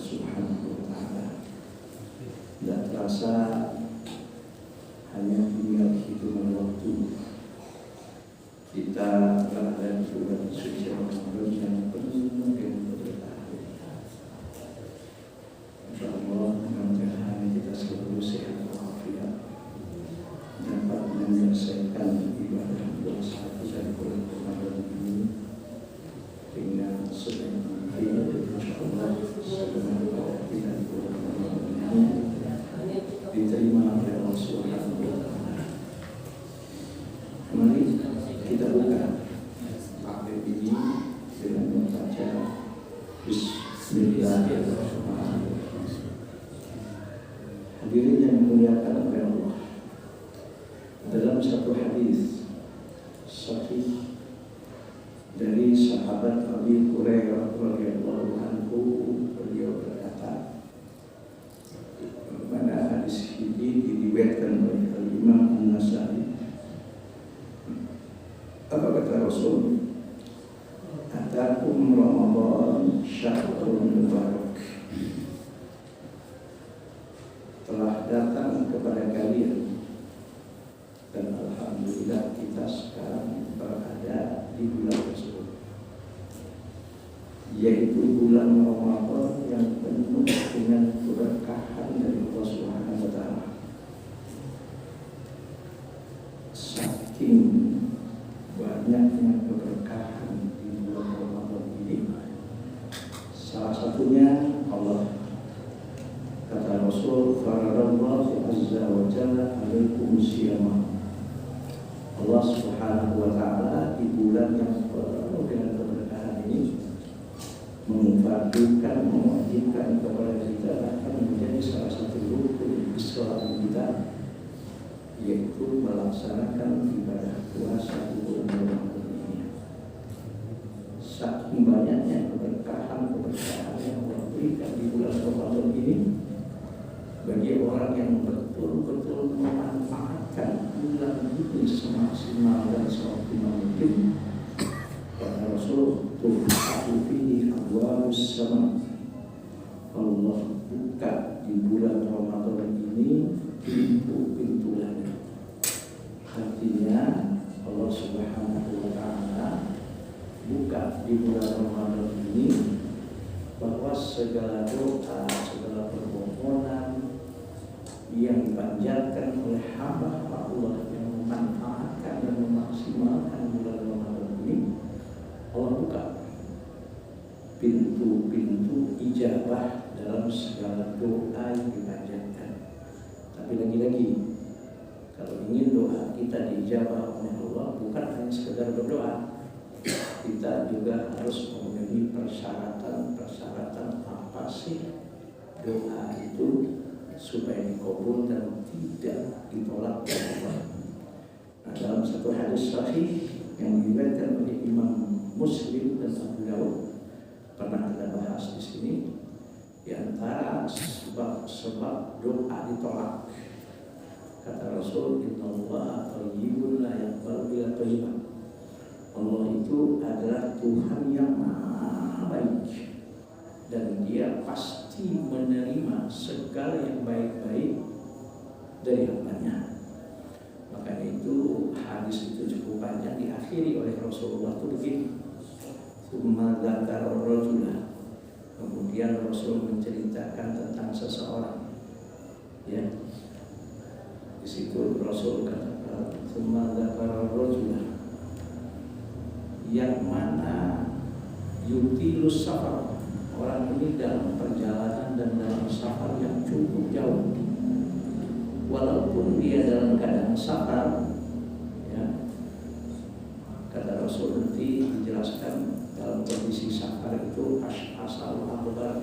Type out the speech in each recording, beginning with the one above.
Subhanahu wa Ta'ala. Tidak terasa hanya tinggal hitungan waktu kita berada di bulan suci Ramadan yang penuh dengan keberkahan. Insyaallah mudah-mudahan kita selalu sehat walafiat, dapat menyelesaikan ibadah puasa dan bulan Ramadan ini dengan sebaik mungkin. Insyaallah semoga kita di bulan Ramadan ini diterima oleh Allah Subhanahu wa Ta'ala. Mari kita buka akad ini dengan membaca Bismillahirrahmanirrahim. Hadirin yang dimuliakan oleh Allah, dalam satu hadis sahih dari sahabat Abi Hurairah radhiyallahu anhu, beliau berkata, pada hadis ini diriwayatkan oleh Imam An-Nasai. Apa kata Rasul? Atakum Ramadan syahrun mubarak. Telah datang kepada kalian, dan alhamdulillah kita sekarang berada di bulan tersebut, yaitu bulan Ramadan yang penuh dengan keberkahan dari Allah Subhanahu wa Ta'ala. Saking banyaknya keberkahan di bulan Ramadan ini, salah satunya Allah, kata Rasul, faradallahu azza wa jalla alaikum siyama. Allah Subhanahu wa Ta'ala di bulan yang penuh dengan keberkahan ini memfardukan, mewajibkan kepada kita, bahkan menjadi salah satu rukun Islam kita, yaitu melaksanakan ibadah puasa di bulan Ramadan ini. Saking banyaknya keberkahan yang Allah berikan di bulan Ramadan ini bagi orang yang betul-betul memanfaatkan bulan ini semaksimal dan seoptimal mungkin. Kata Rasul, tu'atu fihi abwabus sama. Allah buka di bulan Ramadan ini pintu-pintu langit. Artinya Allah Subhanahu wa Ta'ala buka di bulan Ramadan ini bahwa segala doa, segala permohonan yang dipanjatkan oleh hamba Allah yang memanfaatkan dan memaksimalkan bulan Ramadan ini, Allah buka pintu-pintu ijabah dalam segala doa yang dipanjatkan. Tapi lagi-lagi, kalau ingin doa kita dijabah oleh Allah, bukan hanya sekedar berdoa, kita juga harus memenuhi persyaratan apa sih doa itu supaya dikabul dan tidak ditolak oleh Allah. Nah, dalam satu hadis sahih yang diriwayatkan oleh Imam Muslim dan Abu Dawud, pernah kita bahas di sini, di antara sebab doa ditolak. Kata Rasul, innallaha thayyibun la yaqbalu illa thayyiban. Allah itu adalah Tuhan yang maha baik, dan Dia pasti menerima segala yang baik-baik dari hambanya. Makanya itu hadis itu cukup panjang, diakhiri oleh Rasulullah itu begini. Tsumma dzakara ar-rajula. Kemudian Rasul menceritakan tentang seseorang. Ya. Di situ Rasul kata, tsumma dzakara ar-rajula, yang mana yutilus safar, orang ini dalam perjalanan dan dalam safar yang cukup jauh. Walaupun dia dalam keadaan safar, ya, kata Rasul nanti dijelaskan dalam kondisi safar itu asal akbar.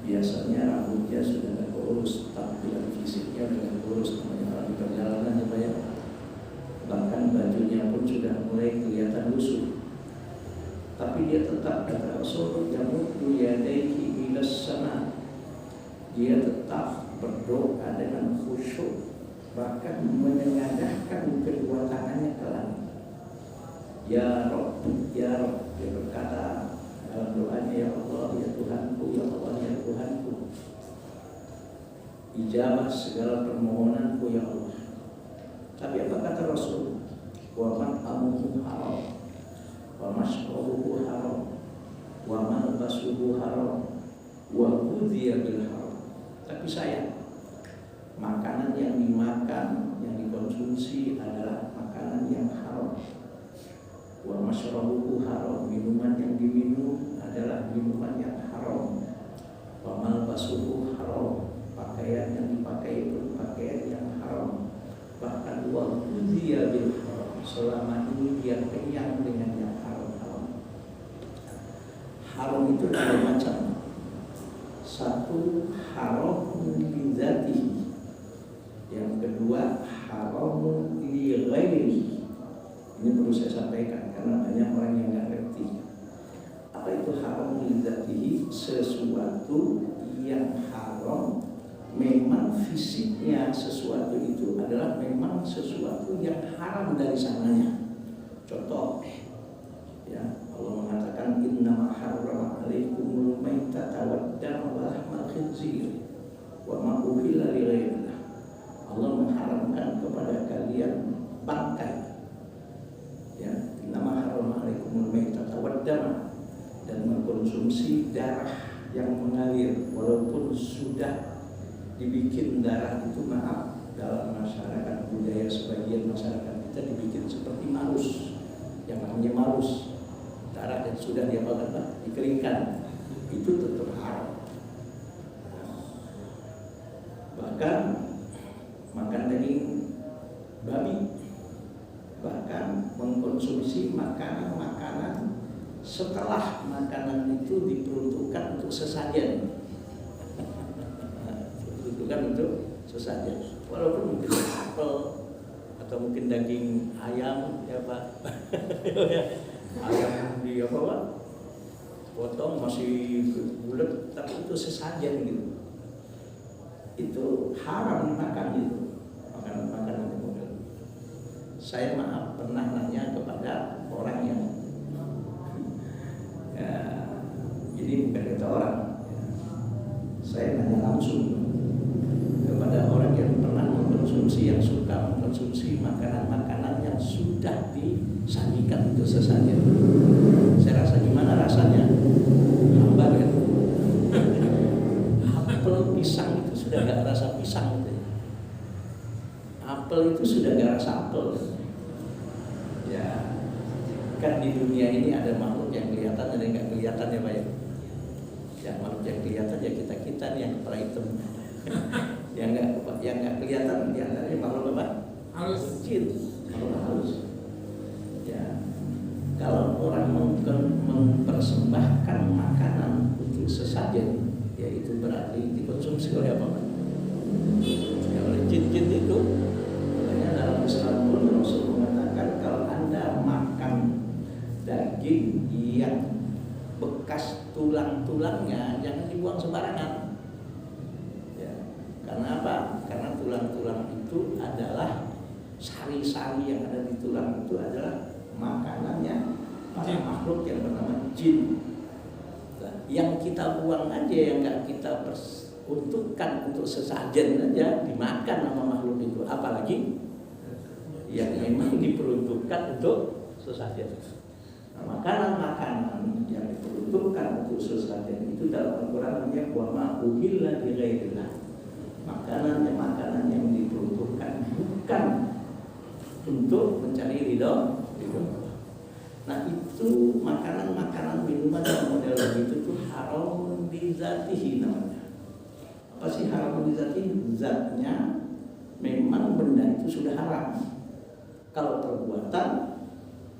Biasanya rambutnya sudah tidak kurus, tampilan fisiknya tidak kurus, namanya di perjalanan ya Pak ya. Bahkan bajunya pun sudah mulai kelihatan lusuh. Tapi dia tetap, kata Rasul, yamuddu yadayhi ilas sama. Dia tetap berdoa dengan khusyuk, bahkan menengadahkan kedua tangannya ke langit. Ya Rabb, ya Rabb, dia berkata dalam doanya, ya Allah, ya Tuhanku, ya Allah, ya Tuhanku. dijawab segala permohonanku ya Allah. Tapi apa kata Rasul? Wa mat'amuhu haram, wa mashrabuhu haram, wa malbasuhu haram, wa ghudhiya bil haram. Tapi sayang, makanan yang dimakan, yang dikonsumsi adalah makanan yang haram. Wa mashrabuhu haram, minuman yang diminum adalah minuman yang haram. Wa malbasuhu haram, pakaian yang dipakai itu pakaian yang haram. Bahkan wa ghudhiya bil haram, selama ini dia kenyang dengan yang haram-haram. Haram itu ada macam. Satu, haram li dzatihi. Yang kedua, haram li ghairihi. Ini perlu saya sampaikan karena banyak orang yang nggak ngerti. Apa itu haram li dzatihi? Sesuatu yang haram memang fisiknya sesuatu itu adalah memang sesuatu yang haram dari sananya. Contoh, ya Allah mengatakan innama harrama alaikumul maitata wad dama wa lahmal khinzir wa ma uhilla li ghairillah. Allah mengharamkan kepada kalian bangkai, ya, innama harrama alaikumul maitata wad dama, dan mengkonsumsi darah yang mengalir walaupun sudah dibikin darah itu, maaf, dalam masyarakat budaya sebagian masyarakat kita dibikin seperti marus, yang namanya marus, darah yang sudah diapakan, dikeringkan, itu tetap haram. Bahkan makan daging babi, bahkan mengkonsumsi makanan-makanan setelah makanan itu diperuntukkan untuk sesajen. Bukan untuk sesajen, walaupun mungkin apel atau mungkin daging ayam, ya Pak, ayam di apa Pak, potong masih bulat, tapi itu sesajen gitu, itu haram dimakan gitu, makanan-makanan itu. Saya maaf pernah nanya kepada orang yang, ya, jadi bukan kata orang, ya, saya nanya langsung kepada orang yang pernah mengkonsumsi, yang suka mengkonsumsi makanan-makanan yang sudah disajikan untuk sesajen. Saya rasa gimana rasanya? Hambar kan? Apel pisang itu sudah gak rasa pisang gitu. Apel itu sudah gak rasa apel. Ya, kan di dunia ini ada makhluk yang kelihatan, ada yang gak kelihatan ya Pak ya. Ya, makhluk yang kelihatan ya kita nih yang kepala hitam. yang nggak kelihatan diantaranya makhluk apa? Halus. Jin, makhluk halus. Ya, kalau orang mempersembahkan makanan untuk sesajen, ya itu berarti dikonsumsi oleh apa? Ya, oleh jin-jin itu. Makanya dalam Islam pun Rasul mengatakan kalau Anda makan daging yang bekas tulang-tulangnya jangan dibuang sembarangan. Karena apa? Karena tulang-tulang itu adalah sari-sari yang ada di tulang itu adalah makanannya para makhluk yang bernama jin. Nah, yang kita buang aja, yang nggak kita untukkan untuk sesajen aja dimakan sama makhluk itu, apalagi yang memang diperuntukkan untuk sesajen. Nah, makanan-makanan yang diperuntukkan untuk sesajen itu dalam Al-Quran namanya wa ma uhilla li ghairillah. Makanan yang diperuntukkan bukan untuk mencari ridho. Nah itu makanan-makanan, minuman yang model begitu tuh haram li dzatihi namanya. Apa sih haram li dzatihi? Zatnya memang benda itu sudah haram. Kalau perbuatan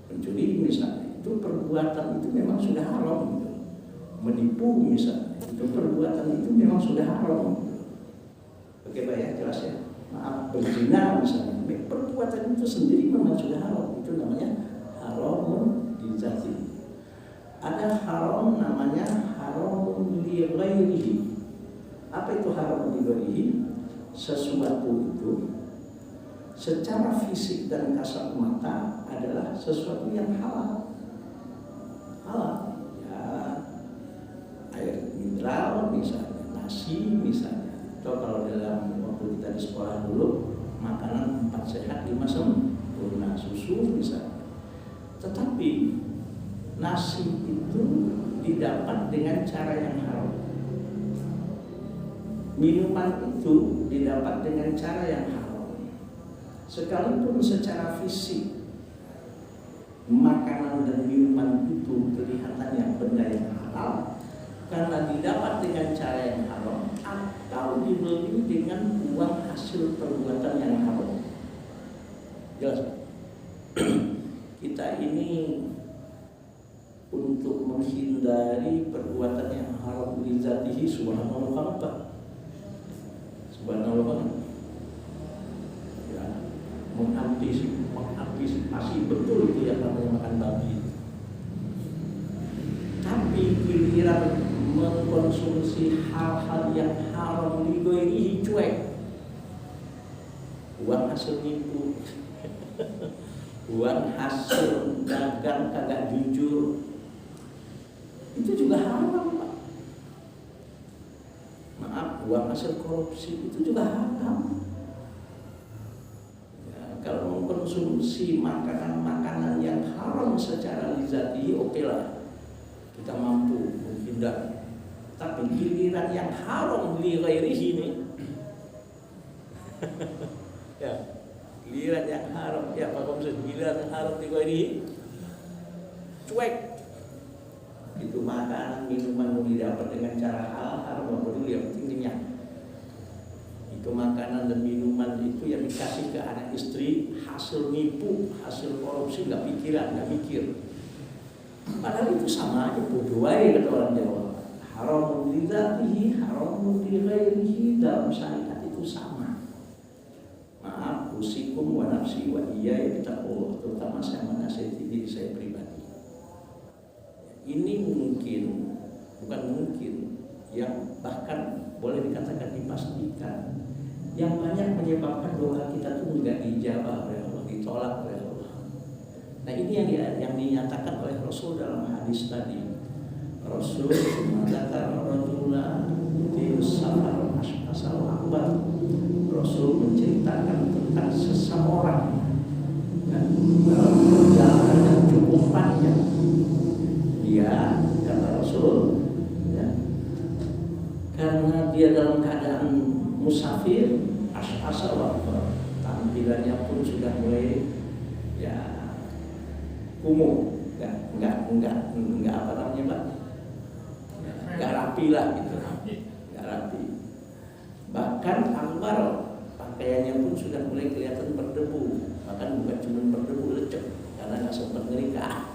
mencuri misalnya, itu perbuatan itu memang sudah haram. Menipu misalnya, itu perbuatan itu memang sudah haram. Oke Pak ya, jelas ya. Maaf, berzina misalnya, perbuatan itu sendiri memang sudah haram. Itu namanya haramun li dzatihi. Ada haram namanya haramun li ghairihi. Apa itu haram li ghairihi? Sesuatu itu secara fisik dan kasat mata adalah sesuatu yang halal. Halal. Ya, air mineral misalnya, nasi misalnya, Atau kalau dalam waktu kita di sekolah dulu, makanan 4 sehat 5 sempurna, susu bisa. Tetapi nasi itu didapat dengan cara yang haram. Minuman itu didapat dengan cara yang haram. Sekalipun secara fisik makanan dan minuman itu kelihatannya benda yang halal, karena didapat dengan cara yang haram atau dibeli dengan uang hasil perbuatan yang haram. Jelas? Kita ini untuk menghindari perbuatan yang haram li zatihi subhanallah apa? Subhanallah ya, mengantisipasi betul itu yang namanya makan babi. Tapi giliran mengkonsumsi hal-hal yang haram digoi cuek, uang hasil nipu, uang hasil dagang kagak jujur, itu juga haram, Pak. Maaf, uang hasil korupsi itu juga haram. Ya, kalau mengkonsumsi makanan-makanan yang haram secara lizati, oke lah, kita mampu menghindar. Tapi giliran yang haram li ghairihi ini, ya, giliran yang haram, ya Pak Komjen, giliran yang haram li ghairihi, cuek. Itu makanan, minuman didapat dengan cara halal, haram apa dulu yang penting kenyang. Itu makanan dan minuman itu yang dikasih ke anak istri hasil nipu, hasil korupsi, nggak pikiran, nggak mikir. Padahal itu sama aja, bodoh aja kata orang Jawa. Haramun li dzatihi, haramun li ghairihi, dalam syariat itu sama. Maaf, usikum wa nafsi wa iyaya bittaqwa, terutama saya menasihati diri saya pribadi. Ini mungkin, bukan mungkin, yang bahkan boleh dikatakan dipastikan, yang banyak menyebabkan doa kita itu tidak dijabah oleh Allah, ditolak oleh Allah. Nah ini yang dinyatakan oleh Rasul dalam hadis tadi. Rasul mengatakan Rasulullah di safar asal akbar. Rasul menceritakan tentang seseorang dan dalam perjalanan yang cukup panjang. Dia kata Rasul, ya, karena dia dalam keadaan musafir, asal tampilannya pun sudah mulai ya kumuh, enggak apa namanya Pak, enggak rapi lah gitu, enggak rapi. Bahkan akbar pakaiannya pun sudah mulai kelihatan berdebu, bahkan bukan cuma berdebu, lecek karena nggak sempat ngerika.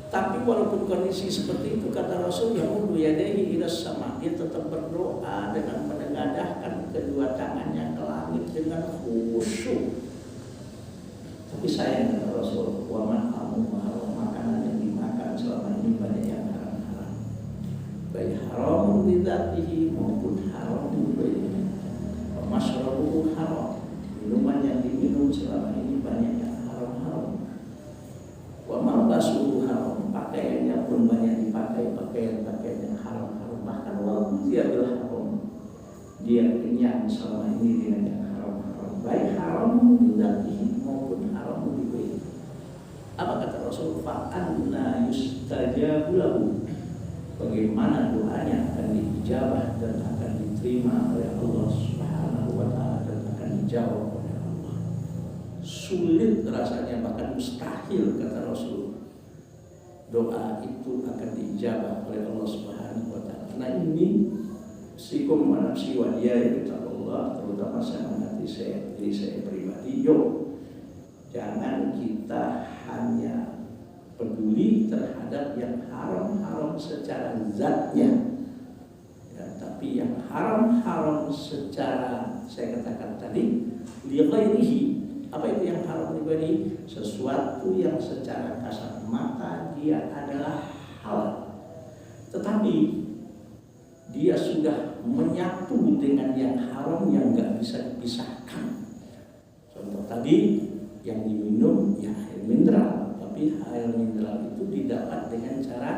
Tapi walaupun kondisi seperti itu, kata Rasul, yamudu yadayhi ila sama, dia tetap berdoa dengan menengadahkan kedua tangannya ke langit dengan khusyuk. Tapi sayang kata Rasul, wa man haram, makanan yang dimakan selama ini banyak yang haram-haram, baik haram li dzatihi maupun haram li ghairihi. Wa masyrabuhu haram, minuman yang diminum selama ini banyak yang haram-haram. Wa malbasuhu haram, pakaiannya pun banyak dipakai pakaian-pakaian yang haram-haram. Bahkan walaupun dia adalah haram, dia kenyang selama ini dengan yang haram-haram, baik haram li dzatihi maupun haram li ghairihi. Apa kata Rasul? Fa anna yustajabu lahu, bagaimana doanya akan diijabah dan akan diterima oleh Allah Subhanahu wa taala dan akan dijawab oleh Allah. Sulit rasanya, bahkan mustahil kata Rasul, doa itu akan diijabah oleh Allah Subhanahu wa taala. Karena ini sikum wa nafsi wa iyaya bittaqwa, terutama saya menghati diri saya pribadi. Yuk, jangan kita hanya peduli terhadap yang haram-haram secara zatnya, ya, tapi yang haram-haram secara, saya katakan tadi, li ghairihi. Apa itu yang haram li ghairihi? Sesuatu yang secara kasat mata dia adalah halal, tetapi dia sudah menyatu dengan yang haram yang nggak bisa dipisahkan. Contoh tadi yang diminum ya air mineral, tapi air mineral itu didapat dengan cara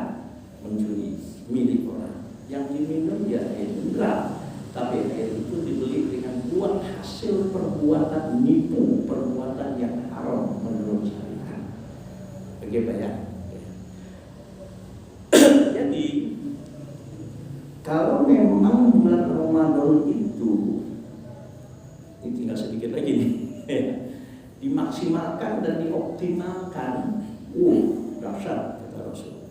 mencuri milik orang. Yang diminum ya air mineral, Tapi air itu dibeli dengan uang hasil perbuatan nipu, perbuatan yang haram menurut syariat. Bagaimana ya? Jadi kalau memang bulan Ramadan itu, ini tinggal sedikit lagi nih, dimaksimalkan dan dioptimalkan, dahsyat kata Rasul.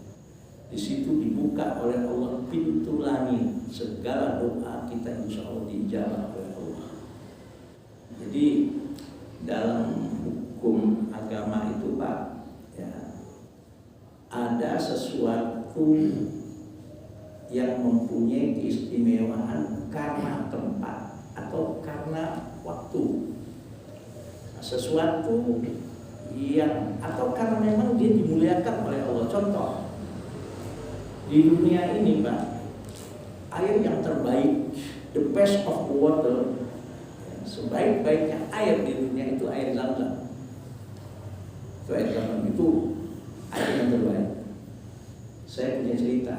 Di situ dibuka oleh Allah pintu langit, segala doa kita insya Allah dijawab oleh Allah. Jadi dalam hukum agama itu Pak, ya, ada sesuatu yang mempunyai keistimewaan karena tempat atau karena waktu. Nah, sesuatu yang atau karena memang dia dimuliakan oleh Allah. Contoh, di dunia ini Pak, air yang terbaik, the best of water, sebaik-baiknya air di dunia itu air Zam-Zam. Itu air Zam-Zam itu air yang terbaik. Saya punya cerita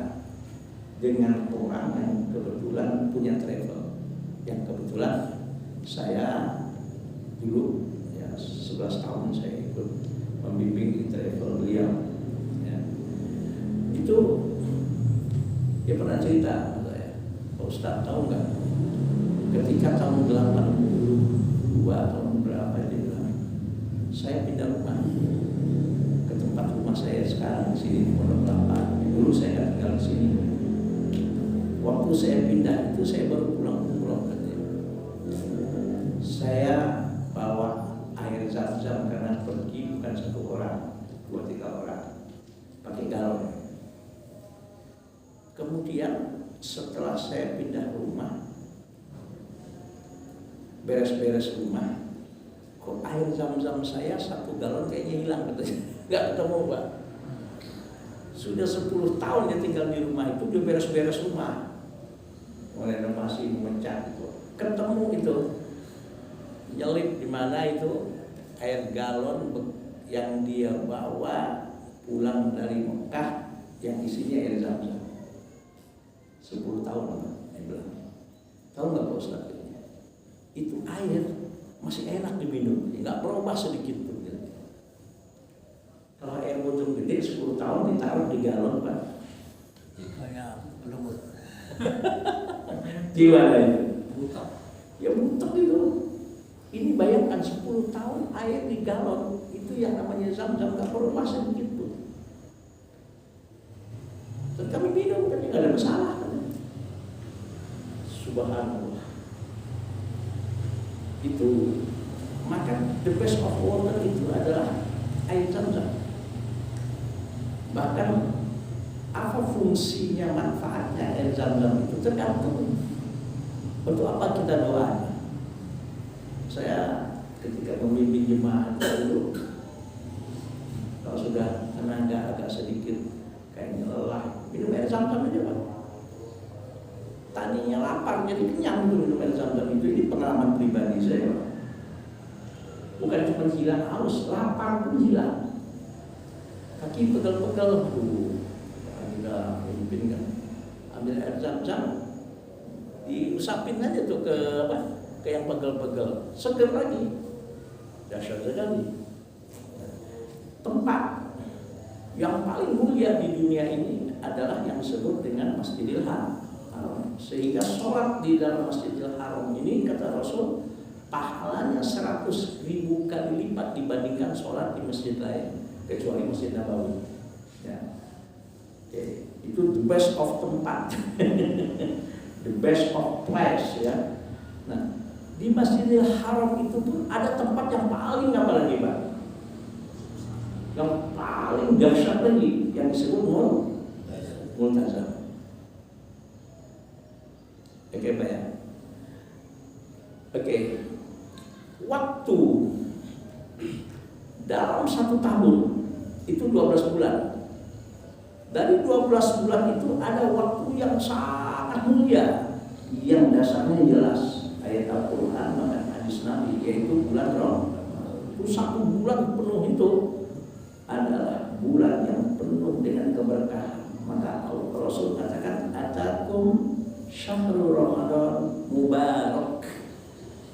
dengan orang yang kebetulan punya travel, yang kebetulan saya dulu ya 11 tahun saya ikut membimbing di travel beliau. Ya. Itu dia pernah cerita sama saya, Pak Ustadz tahu nggak? Ketika tahun 82 tahun berapa dia bilang, saya pindah rumah ke tempat rumah saya sekarang di sini di Pondok Kelapa. Dulu saya nggak tinggal di sini. Waktu saya pindah itu saya baru pulang umroh katanya. Saya bawa air Zam-Zam karena pergi bukan 1 orang, 2-3 orang, pakai galon. Kemudian setelah saya pindah rumah, beres-beres rumah, kok air Zam-Zam saya 1 galon kayaknya hilang katanya. Nggak ketemu Pak. Sudah 10 tahun dia tinggal di rumah itu, dia beres-beres rumah, mau renovasi, mengecat itu, ketemu itu nyelip di mana itu air galon yang dia bawa pulang dari Mekah yang isinya air Zam-Zam. 10 tahun dia bilang. Tahu nggak Pak Ustadz? Itu air masih enak diminum, nggak berubah sedikit pun. Kalau air botol gede 10 tahun ditaruh di galon Pak, kayak lumut. Gimana itu? Butak. Ya butek itu. Ini bayangkan 10 tahun air di galon itu yang namanya Zam-Zam nggak berubah sedikit pun. Dan kami minum kan nggak ada masalah kan? Subhanallah. Itu maka the best of water itu adalah air Zam-Zam. Bahkan apa fungsinya, manfaatnya air Zam-Zam itu tergantung untuk apa kita doa. Saya ketika membimbing jemaah dulu, kalau sudah tenaga agak sedikit kayaknya lelah, minum air Zam-Zam aja Pak. Tadinya lapar jadi kenyang tuh minum air Zam-Zam itu. Ini pengalaman pribadi saya Pak. Bukan cuma hilang haus, lapar pun hilang. Kaki pegel-pegel, kita mimpin kan, ambil air Zam-Zam, diusapin aja tuh ke yang pegel-pegel, seger lagi, dahsyat sekali. Tempat yang paling mulia di dunia ini adalah yang disebut dengan Masjidil Haram. Sehingga sholat di dalam Masjidil Haram ini kata Rasul, pahalanya 100.000 kali lipat dibandingkan sholat di masjid lain, kecuali Masjid Nabawi. Ya. Okay. Itu the best of tempat, the best of place ya. Nah, di Masjidil Haram itu pun ada tempat yang paling apa lagi Pak? Yang paling dahsyat lagi, yang disebut Multazam. Oke Pak ya. Oke. Waktu dalam 1 tahun itu 12 bulan. Dari 12 bulan itu ada waktu yang sangat mulia, yang dasarnya jelas ayat Al-Quran dan hadis Nabi, yaitu bulan Ramadan. Itu 1 bulan penuh itu adalah bulan yang penuh dengan keberkahan. Maka Rasul katakan, atakum syahrul Ramadan mubarak,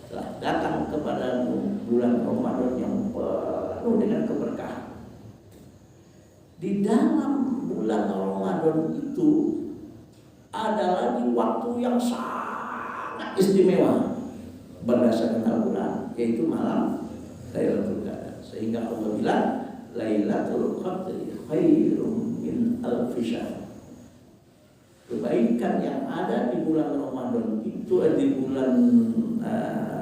telah datang kepadamu bulan Ramadan yang penuh dengan keberkahan. Di dalam bulan Ramadan itu adalah di waktu yang sangat istimewa berdasarkan Al-Quran, yaitu malam Lailatul Qadar. Sehingga Allah bilang Lailatul Qadri khairum min alfi syahr. Kebaikan yang ada di bulan Ramadan itu,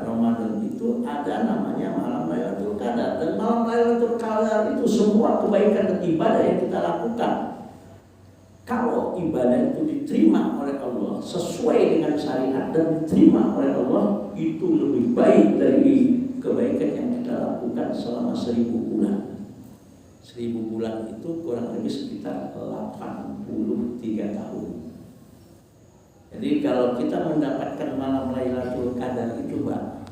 Ramadan itu ada namanya malam Lailatul Qadar. Dan malam Lailatul Qadar itu semua kebaikan dan ibadah yang kita lakukan, kalau ibadah itu diterima oleh Allah sesuai dengan syariat dan diterima oleh Allah, itu lebih baik dari kebaikan yang kita lakukan selama 1000 bulan. 1000 bulan itu kurang lebih sekitar 83 tahun. Jadi kalau kita mendapatkan malam Lailatul Qadar itu, Pak,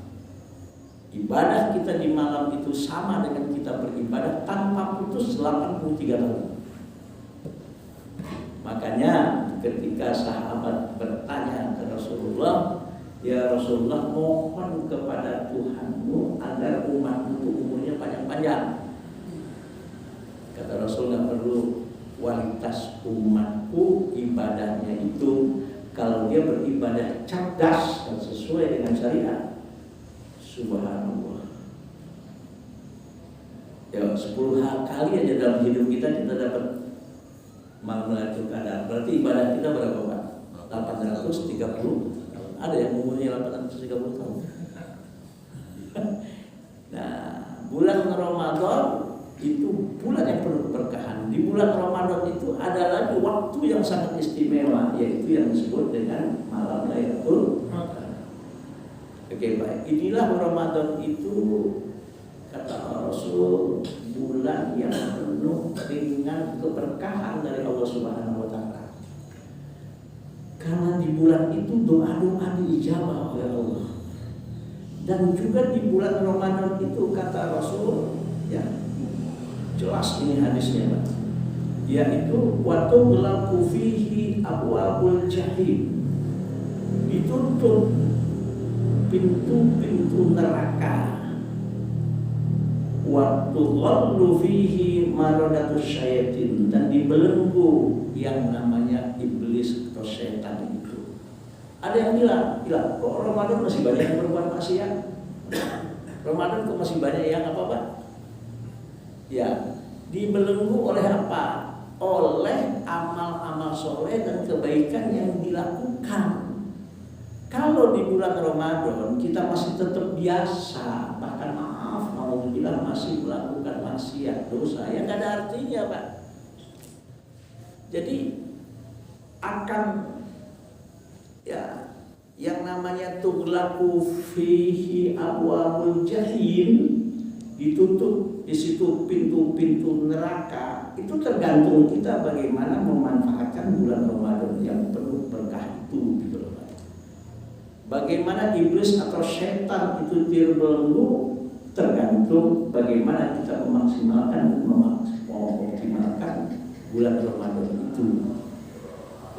ibadah kita di malam itu sama dengan kita beribadah tanpa putus 83 tahun. Makanya ketika sahabat bertanya ke Rasulullah, ya Rasulullah, mohon kepada Tuhanmu agar umatmu itu umurnya panjang-panjang. Kata Rasul, nggak perlu kualitas umatku ibadahnya itu, kalau dia beribadah cerdas dan sesuai dengan syariat, subhanallah. Ya 10 kali aja dalam hidup kita dapat malam Lailatul Qadar. Berarti ibadah kita berapa, Pak? 830. Ada yang umurnya 830 tahun. Nah, bulan Ramadan itu bulan yang penuh keberkahan. Di bulan Ramadan itu ada lagi waktu yang sangat istimewa, yaitu yang disebut dengan malam Lailatul Qadar. Oke, baik. Inilah Ramadan itu, kata Rasul, bulan yang penuh dengan keberkahan dari Allah Subhanahu wa Ta'ala. Karena di bulan itu doa-doa diijabah oleh Allah. Dan juga di bulan Ramadan itu, kata Rasul, ya, jelas ini hadisnya, Pak, yaitu waktu berlaku fihi abwabul jahim, ditutup pintu-pintu neraka. Waktu ghallu fihi maradatus syaitin, dan dibelenggu yang namanya iblis atau setan itu. Ada yang bilang, kok Ramadan masih banyak yang berbuat maksiat? Ramadan kok masih banyak yang apa, Pak? Ya, dibelenggu oleh apa? Oleh amal-amal soleh dan kebaikan yang dilakukan. Kalau di bulan Ramadan kita masih tetap biasa, bahkan maaf, mau bilang masih melakukan maksiat, dosa, ya nggak ada artinya, Pak. Jadi akan, ya, yang namanya tughlaqu fihi abwabul jahim, ditutup di situ pintu-pintu neraka. Itu tergantung kita bagaimana memanfaatkan bulan Ramadan yang penuh berkah itu, gitu loh. Bagaimana iblis atau setan itu terbelenggu tergantung bagaimana kita memaksimalkan bulan Ramadan itu.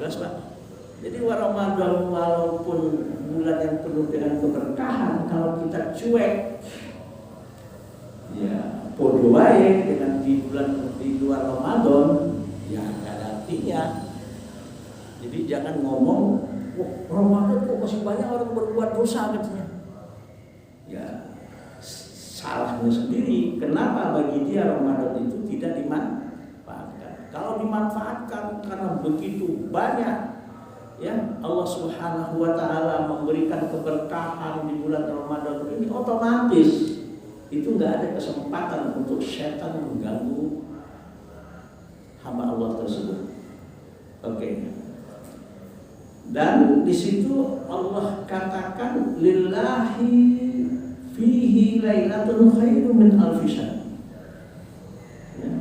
Jelas, Pak? Jadi Ramadan walaupun bulan yang penuh dengan keberkahan, kalau kita cuek, ya podo wae dengan di luar Ramadan, ya nggak ada artinya. Jadi jangan ngomong, wah, Ramadan kok masih banyak orang berbuat dosa, katanya. Ya salahnya sendiri. Kenapa bagi dia Ramadan itu tidak dimanfaatkan? Kalau dimanfaatkan karena begitu banyak, ya Allah Subhanahu wa Ta'ala memberikan keberkahan di bulan Ramadan ini, otomatis itu nggak ada kesempatan untuk setan mengganggu hamba Allah tersebut. Oke. Dan di situ Allah katakan lillahi fihi lailatun khairum min alfi syahr. Ya.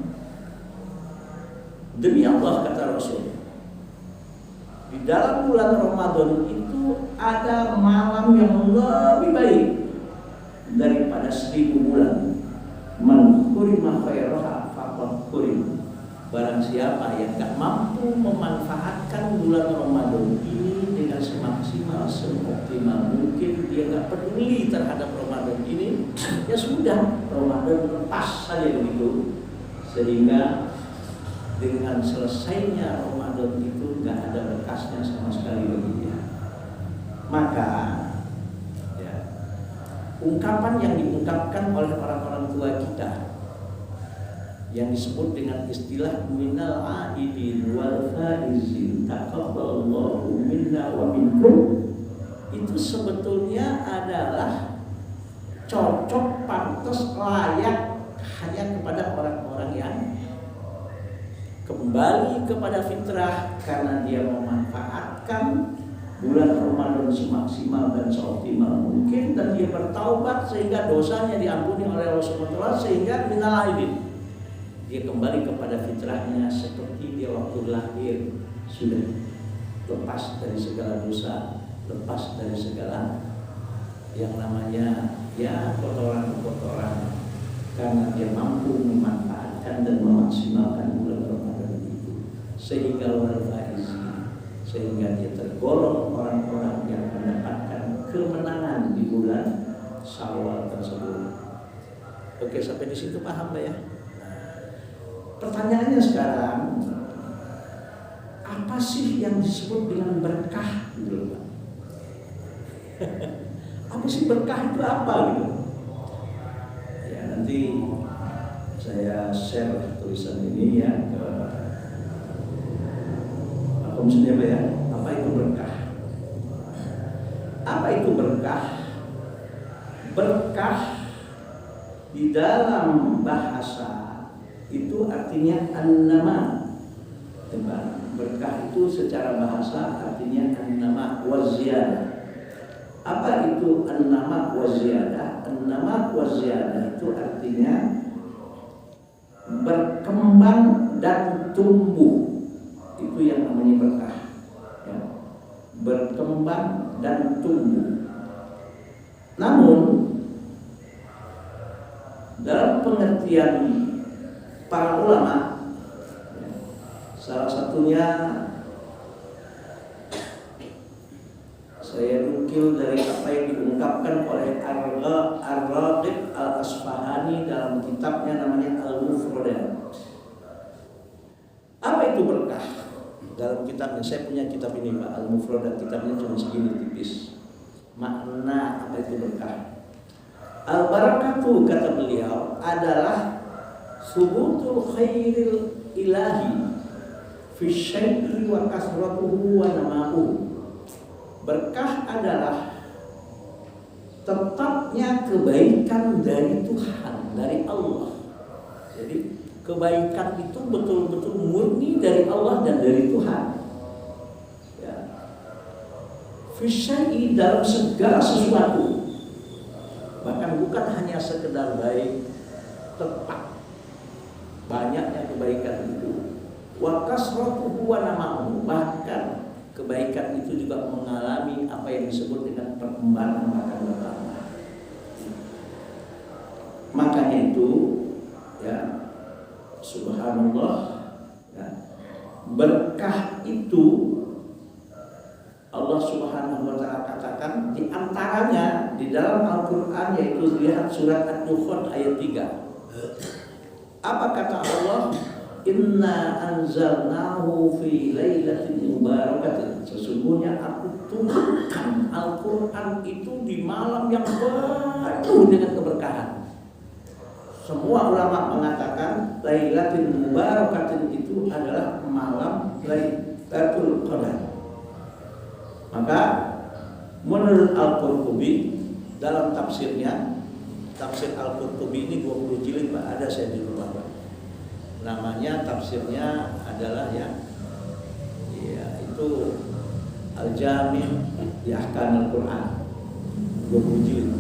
Demi Allah, kata Rasul, di dalam bulan Ramadan itu ada malam yang lebih baik daripada 1000 bulan. Man hurima khairaha faqad hurim. Barang siapa yang gak mampu memanfaatkan bulan Ramadan ini dengan semaksimal seoptimal mungkin. Dia nggak peduli terhadap Ramadan ini, ya sudah, Ramadan lepas saja begitu. Sehingga dengan selesainya Ramadan itu nggak ada bekasnya sama sekali bagi dia. Maka ya, ungkapan yang diungkapkan oleh orang-orang tua kita yang disebut dengan istilah minal aidin wal faizin taqabbalallahu minna wa minkum, itu sebetulnya adalah cocok, pantas, layak hanya kepada orang-orang yang kembali kepada fitrah karena dia memanfaatkan bulan Ramadan semaksimal dan seoptimal mungkin, dan dia bertaubat sehingga dosanya diampuni oleh Allah Subhanahu wa taala, sehingga minal aidin, dia kembali kepada fitrahnya seperti dia waktu lahir, sudah lepas dari segala dosa, lepas dari segala yang namanya ya kotoran-kotoran, karena dia mampu memanfaatkan dan memaksimalkan bulan Ramadan itu, sehingga sehingga dia tergolong orang-orang yang mendapatkan kemenangan di bulan Syawal tersebut. Oke, sampai di situ paham Mbak ya? Pertanyaannya sekarang, apa sih yang disebut dengan berkah gitu Pak? Apa sih berkah itu apa gitu? Ya nanti saya share tulisan ini ya ke Akom sendiri ya. Apa itu berkah? Apa itu berkah? Berkah di dalam bahasa itu artinya an-nama. Berkah itu secara bahasa artinya an-nama wa ziyadah. Apa itu an-nama wa ziyadah? An-nama wa ziyadah itu artinya berkembang dan tumbuh. Itu yang namanya berkah ya. Berkembang dan tumbuh. Namun dalam pengertian para ulama, salah satunya saya nukil dari apa yang diungkapkan oleh Ar-Raghib Al-Asfahani dalam kitabnya namanya Al-Mufradat. Apa itu berkah? Dalam kitabnya, saya punya kitab ini Pak, Al-Mufradat, kitabnya cuma segini tipis. Makna apa itu berkah? Al-barakatu, kata beliau, adalah subutul khairil ilahi fi syai'i wa kasratuhu wa namahu. Berkah adalah tetapnya kebaikan dari Tuhan, dari Allah. Jadi kebaikan itu betul-betul murni dari Allah dan dari Tuhan ya. Fi syai'i, dalam segala sesuatu, bahkan bukan hanya sekedar baik, tetap banyaknya kebaikan itu. Wa kasratuhu wa namahu, bahkan kebaikan itu juga mengalami apa yang disebut dengan perkembangan akan bertambah. Makanya itu ya, subhanallah ya, berkah itu Allah Subhanahu wa taala katakan di antaranya di dalam Al-Qur'an, yaitu lihat surat Ad-Dukhan ayat 3. Apa kata Allah? Inna anzalnahu fi lailatin mubarakatin. Sesungguhnya aku turunkan Al-Quran itu di malam yang penuh dengan keberkahan. Semua ulama mengatakan lailatin mubarakatin itu adalah malam Lailatul Qadar. Maka menurut Al-Qurtubi dalam tafsirnya, tafsir Al-Qurtubi ini 20 jilid Pak, ada saya di rumah Pak. Namanya tafsirnya adalah ya itu Al-Jami' di Ahkam Al-Quran 20 jilid.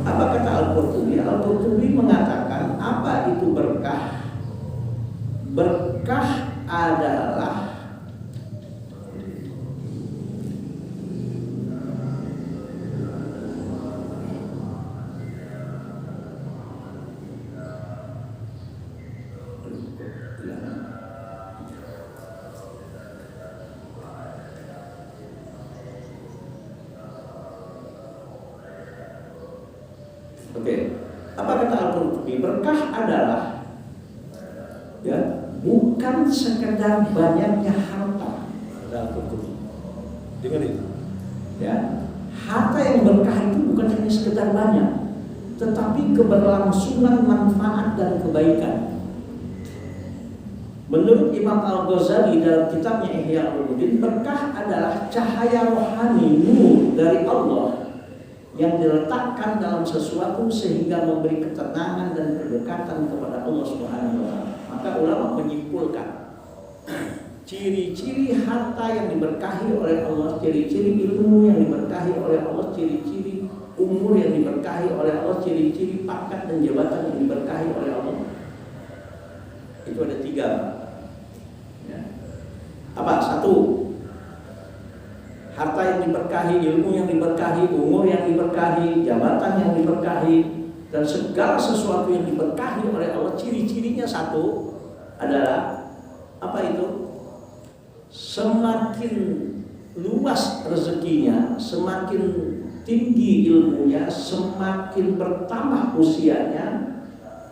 Apa kata Al-Qurtubi? Al-Qurtubi mengatakan apa itu berkah? Berkah adalah Oke. Apa kata Al-Qurtubi? Berkah adalah ya, bukan sekedar banyaknya harta. Al-Qurtubi. Dengar itu. Ya. Harta yang berkah itu bukan hanya sekedar banyak, tetapi keberlangsungan manfaat dan kebaikan. Menurut Imam Al-Ghazali dalam kitabnya Ihya Ulumuddin, berkah adalah cahaya rohani nur dari Allah yang diletakkan dalam sesuatu sehingga memberi ketenangan dan kedekatan kepada Allah Subhanahu wa taala. Maka ulama menyimpulkan ciri-ciri harta yang diberkahi oleh Allah, ciri-ciri ilmu yang diberkahi oleh Allah, ciri-ciri umur yang diberkahi oleh Allah, ciri-ciri pangkat dan jabatan yang diberkahi oleh Allah. Itu ada 3. Ya. Apa? 1, harta yang diberkahi, ilmu yang diberkahi, umur yang diberkahi, jabatan yang diberkahi, dan segala sesuatu yang diberkahi oleh Allah. Ciri-cirinya 1 adalah apa itu? Semakin luas rezekinya, semakin tinggi ilmunya, semakin bertambah usianya.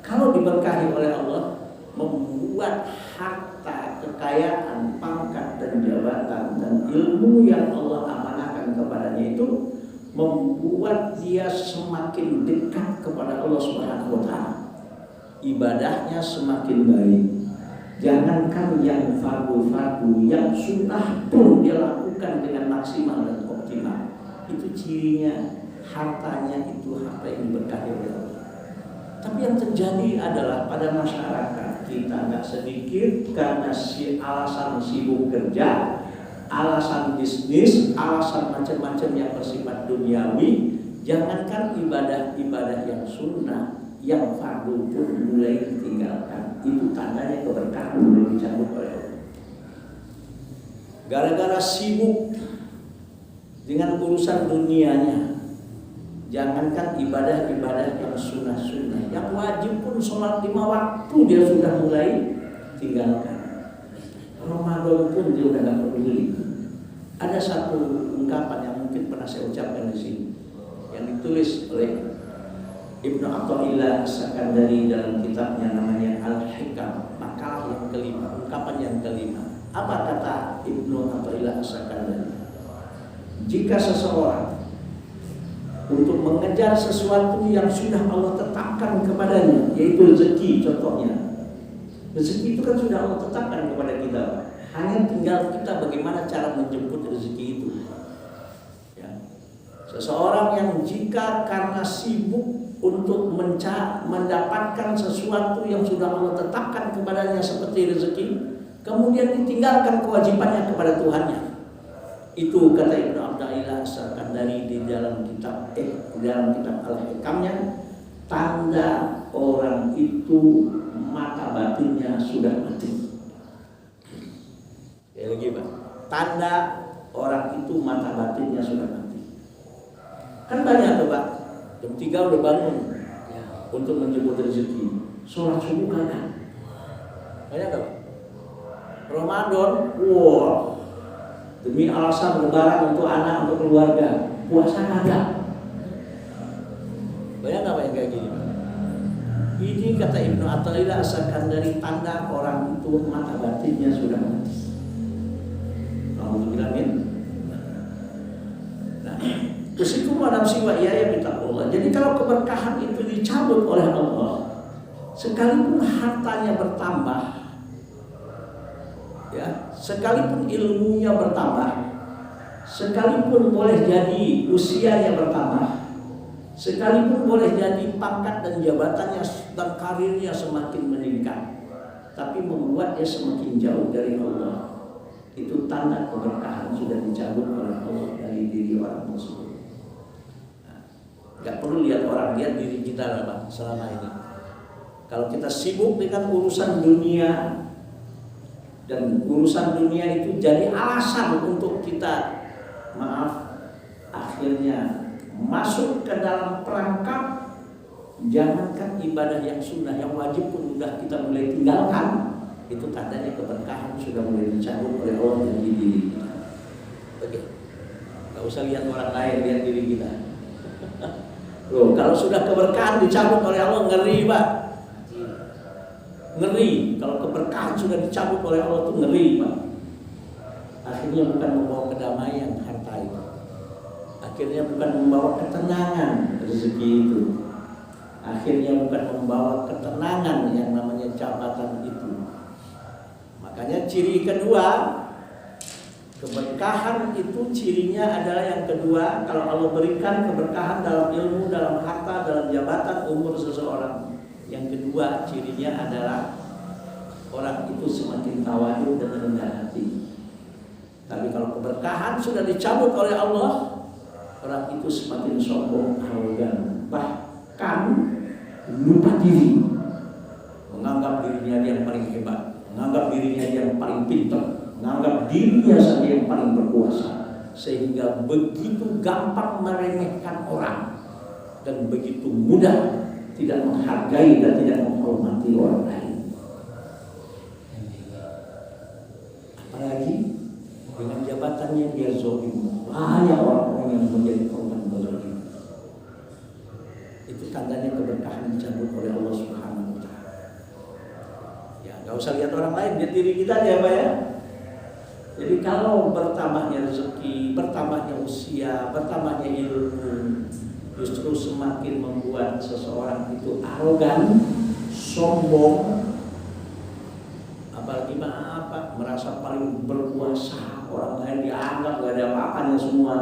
Kalau diberkahi oleh Allah, membuat harta, kekayaan, pangkat dan jabatan dan ilmu yang Allah amanahkan kepadanya itu membuat dia semakin dekat kepada Allah Subhanahu wa taala. Ibadahnya semakin baik. Jangankan yang fardu-fardu, yang sunnah pun dia lakukan dengan maksimal dan optimal. Itu cirinya, hartanya itu harta yang diberkahi oleh Allah. Tapi yang terjadi adalah pada masyarakat kita nggak sedikit karena alasan sibuk kerja, alasan bisnis, alasan macam-macam yang bersifat duniawi. Jangankan ibadah-ibadah yang sunnah, yang fardu pun mulai ditinggalkan. Itu tandanya keberkahan mulai dicabut oleh Allah. Gara-gara sibuk dengan urusan dunianya, jangankan ibadah-ibadah yang sunnah-sunnah, yang wajib pun sholat 5 waktu dia sudah mulai tinggalkan. Ramadan pun dia udah gak peduli. Ada satu ungkapan yang mungkin pernah saya ucapkan di sini, yang ditulis oleh Ibnu Athaillah As-Sakandari dalam kitabnya namanya Al-Hikam, makalah yang kelima, ungkapan yang kelima. Apa kata Ibnu Athaillah As-Sakandari? Jika seseorang untuk mengejar sesuatu yang sudah Allah tetapkan kepadanya, yaitu rezeki contohnya. Rezeki itu kan sudah Allah tetapkan kepada kita. Hanya tinggal kita bagaimana cara menjemput rezeki itu. Ya. Seseorang yang jika karena sibuk untuk mendapatkan sesuatu yang sudah Allah tetapkan kepadanya seperti rezeki, kemudian ditinggalkan kewajibannya kepada Tuhannya. Itu kata Ibnu Athaillah As-Sakandari di dalam kitab Al-Hikamnya, tanda orang itu mata batinnya sudah mati. Ya lagi Pak, tanda orang itu mata batinnya sudah mati. Kan banyak tuh Pak, jam 3 udah bangun ya, untuk menjemput rezeki. Sholat subuh kan? Banyak Pak. Ramadan, wah, demi alasan lebaran untuk anak, untuk keluarga, puasa kagak. Banyak nggak yang kayak gini? Ini kata Ibnu Athaillah As-Sakandari, tanda orang itu mata batinnya sudah mati. Alhamdulillah. Nah, usikum wa nafsi wa iyaya bittaqullah. Jadi kalau keberkahan itu dicabut oleh Allah, sekalipun hartanya bertambah, ya, sekalipun ilmunya bertambah, sekalipun boleh jadi usianya bertambah, sekalipun boleh jadi pangkat dan jabatannya dan karirnya semakin meningkat, tapi membuat dia semakin jauh dari Allah, itu tanda keberkahan sudah dicabut oleh Allah dari diri orang tersebut. Gak perlu lihat orang, lihat diri kita lah Pak selama ini. Kalau kita sibuk dengan urusan dunia, dan urusan dunia itu jadi alasan untuk kita, maaf, akhirnya masuk ke dalam perangkap, jangankan ibadah yang sunnah, yang wajib pun sudah kita mulai tinggalkan, itu tandanya keberkahan sudah mulai dicabut oleh Allah dari diri kita. Oke, gak usah lihat orang lain, lihat diri kita. Loh, kalau sudah keberkahan dicabut oleh Allah, ngeri Pak. Ngeri. Kalau keberkahan sudah dicabut oleh Allah itu ngeri Pak. Akhirnya bukan membawa kedamaian harta itu. Akhirnya bukan membawa ketenangan rezeki itu. Akhirnya bukan membawa ketenangan yang namanya jabatan itu. Makanya ciri kedua, keberkahan itu cirinya adalah yang kedua. Kalau Allah berikan keberkahan dalam ilmu, dalam harta, dalam jabatan, umur seseorang, yang kedua cirinya adalah orang itu semakin tawadu dan rendah hati. Tapi kalau keberkahan sudah dicabut oleh Allah, orang itu semakin sombong, arogan, bahkan lupa diri, menganggap dirinya dia yang paling hebat, menganggap dirinya dia yang paling pintar, menganggap dirinya saja yang paling berkuasa, sehingga begitu gampang meremehkan orang dan begitu mudah tidak menghargai dan tidak menghormati orang lain. Apalagi dengan jabatannya dia zalim. Banyak orang-orang yang menjadi korban zalim. Itu tandanya keberkahan dicabut oleh Allah Subhanahu wa taala. Ya, enggak usah lihat orang lain, lihat diri kita aja, Pak ya. Jadi kalau bertambahnya rezeki, bertambahnya usia, bertambahnya ilmu, justru semakin membuat seseorang itu arogan, sombong, apalagi merasa paling berkuasa, orang lain dianggap gak ada apa-apanya semua.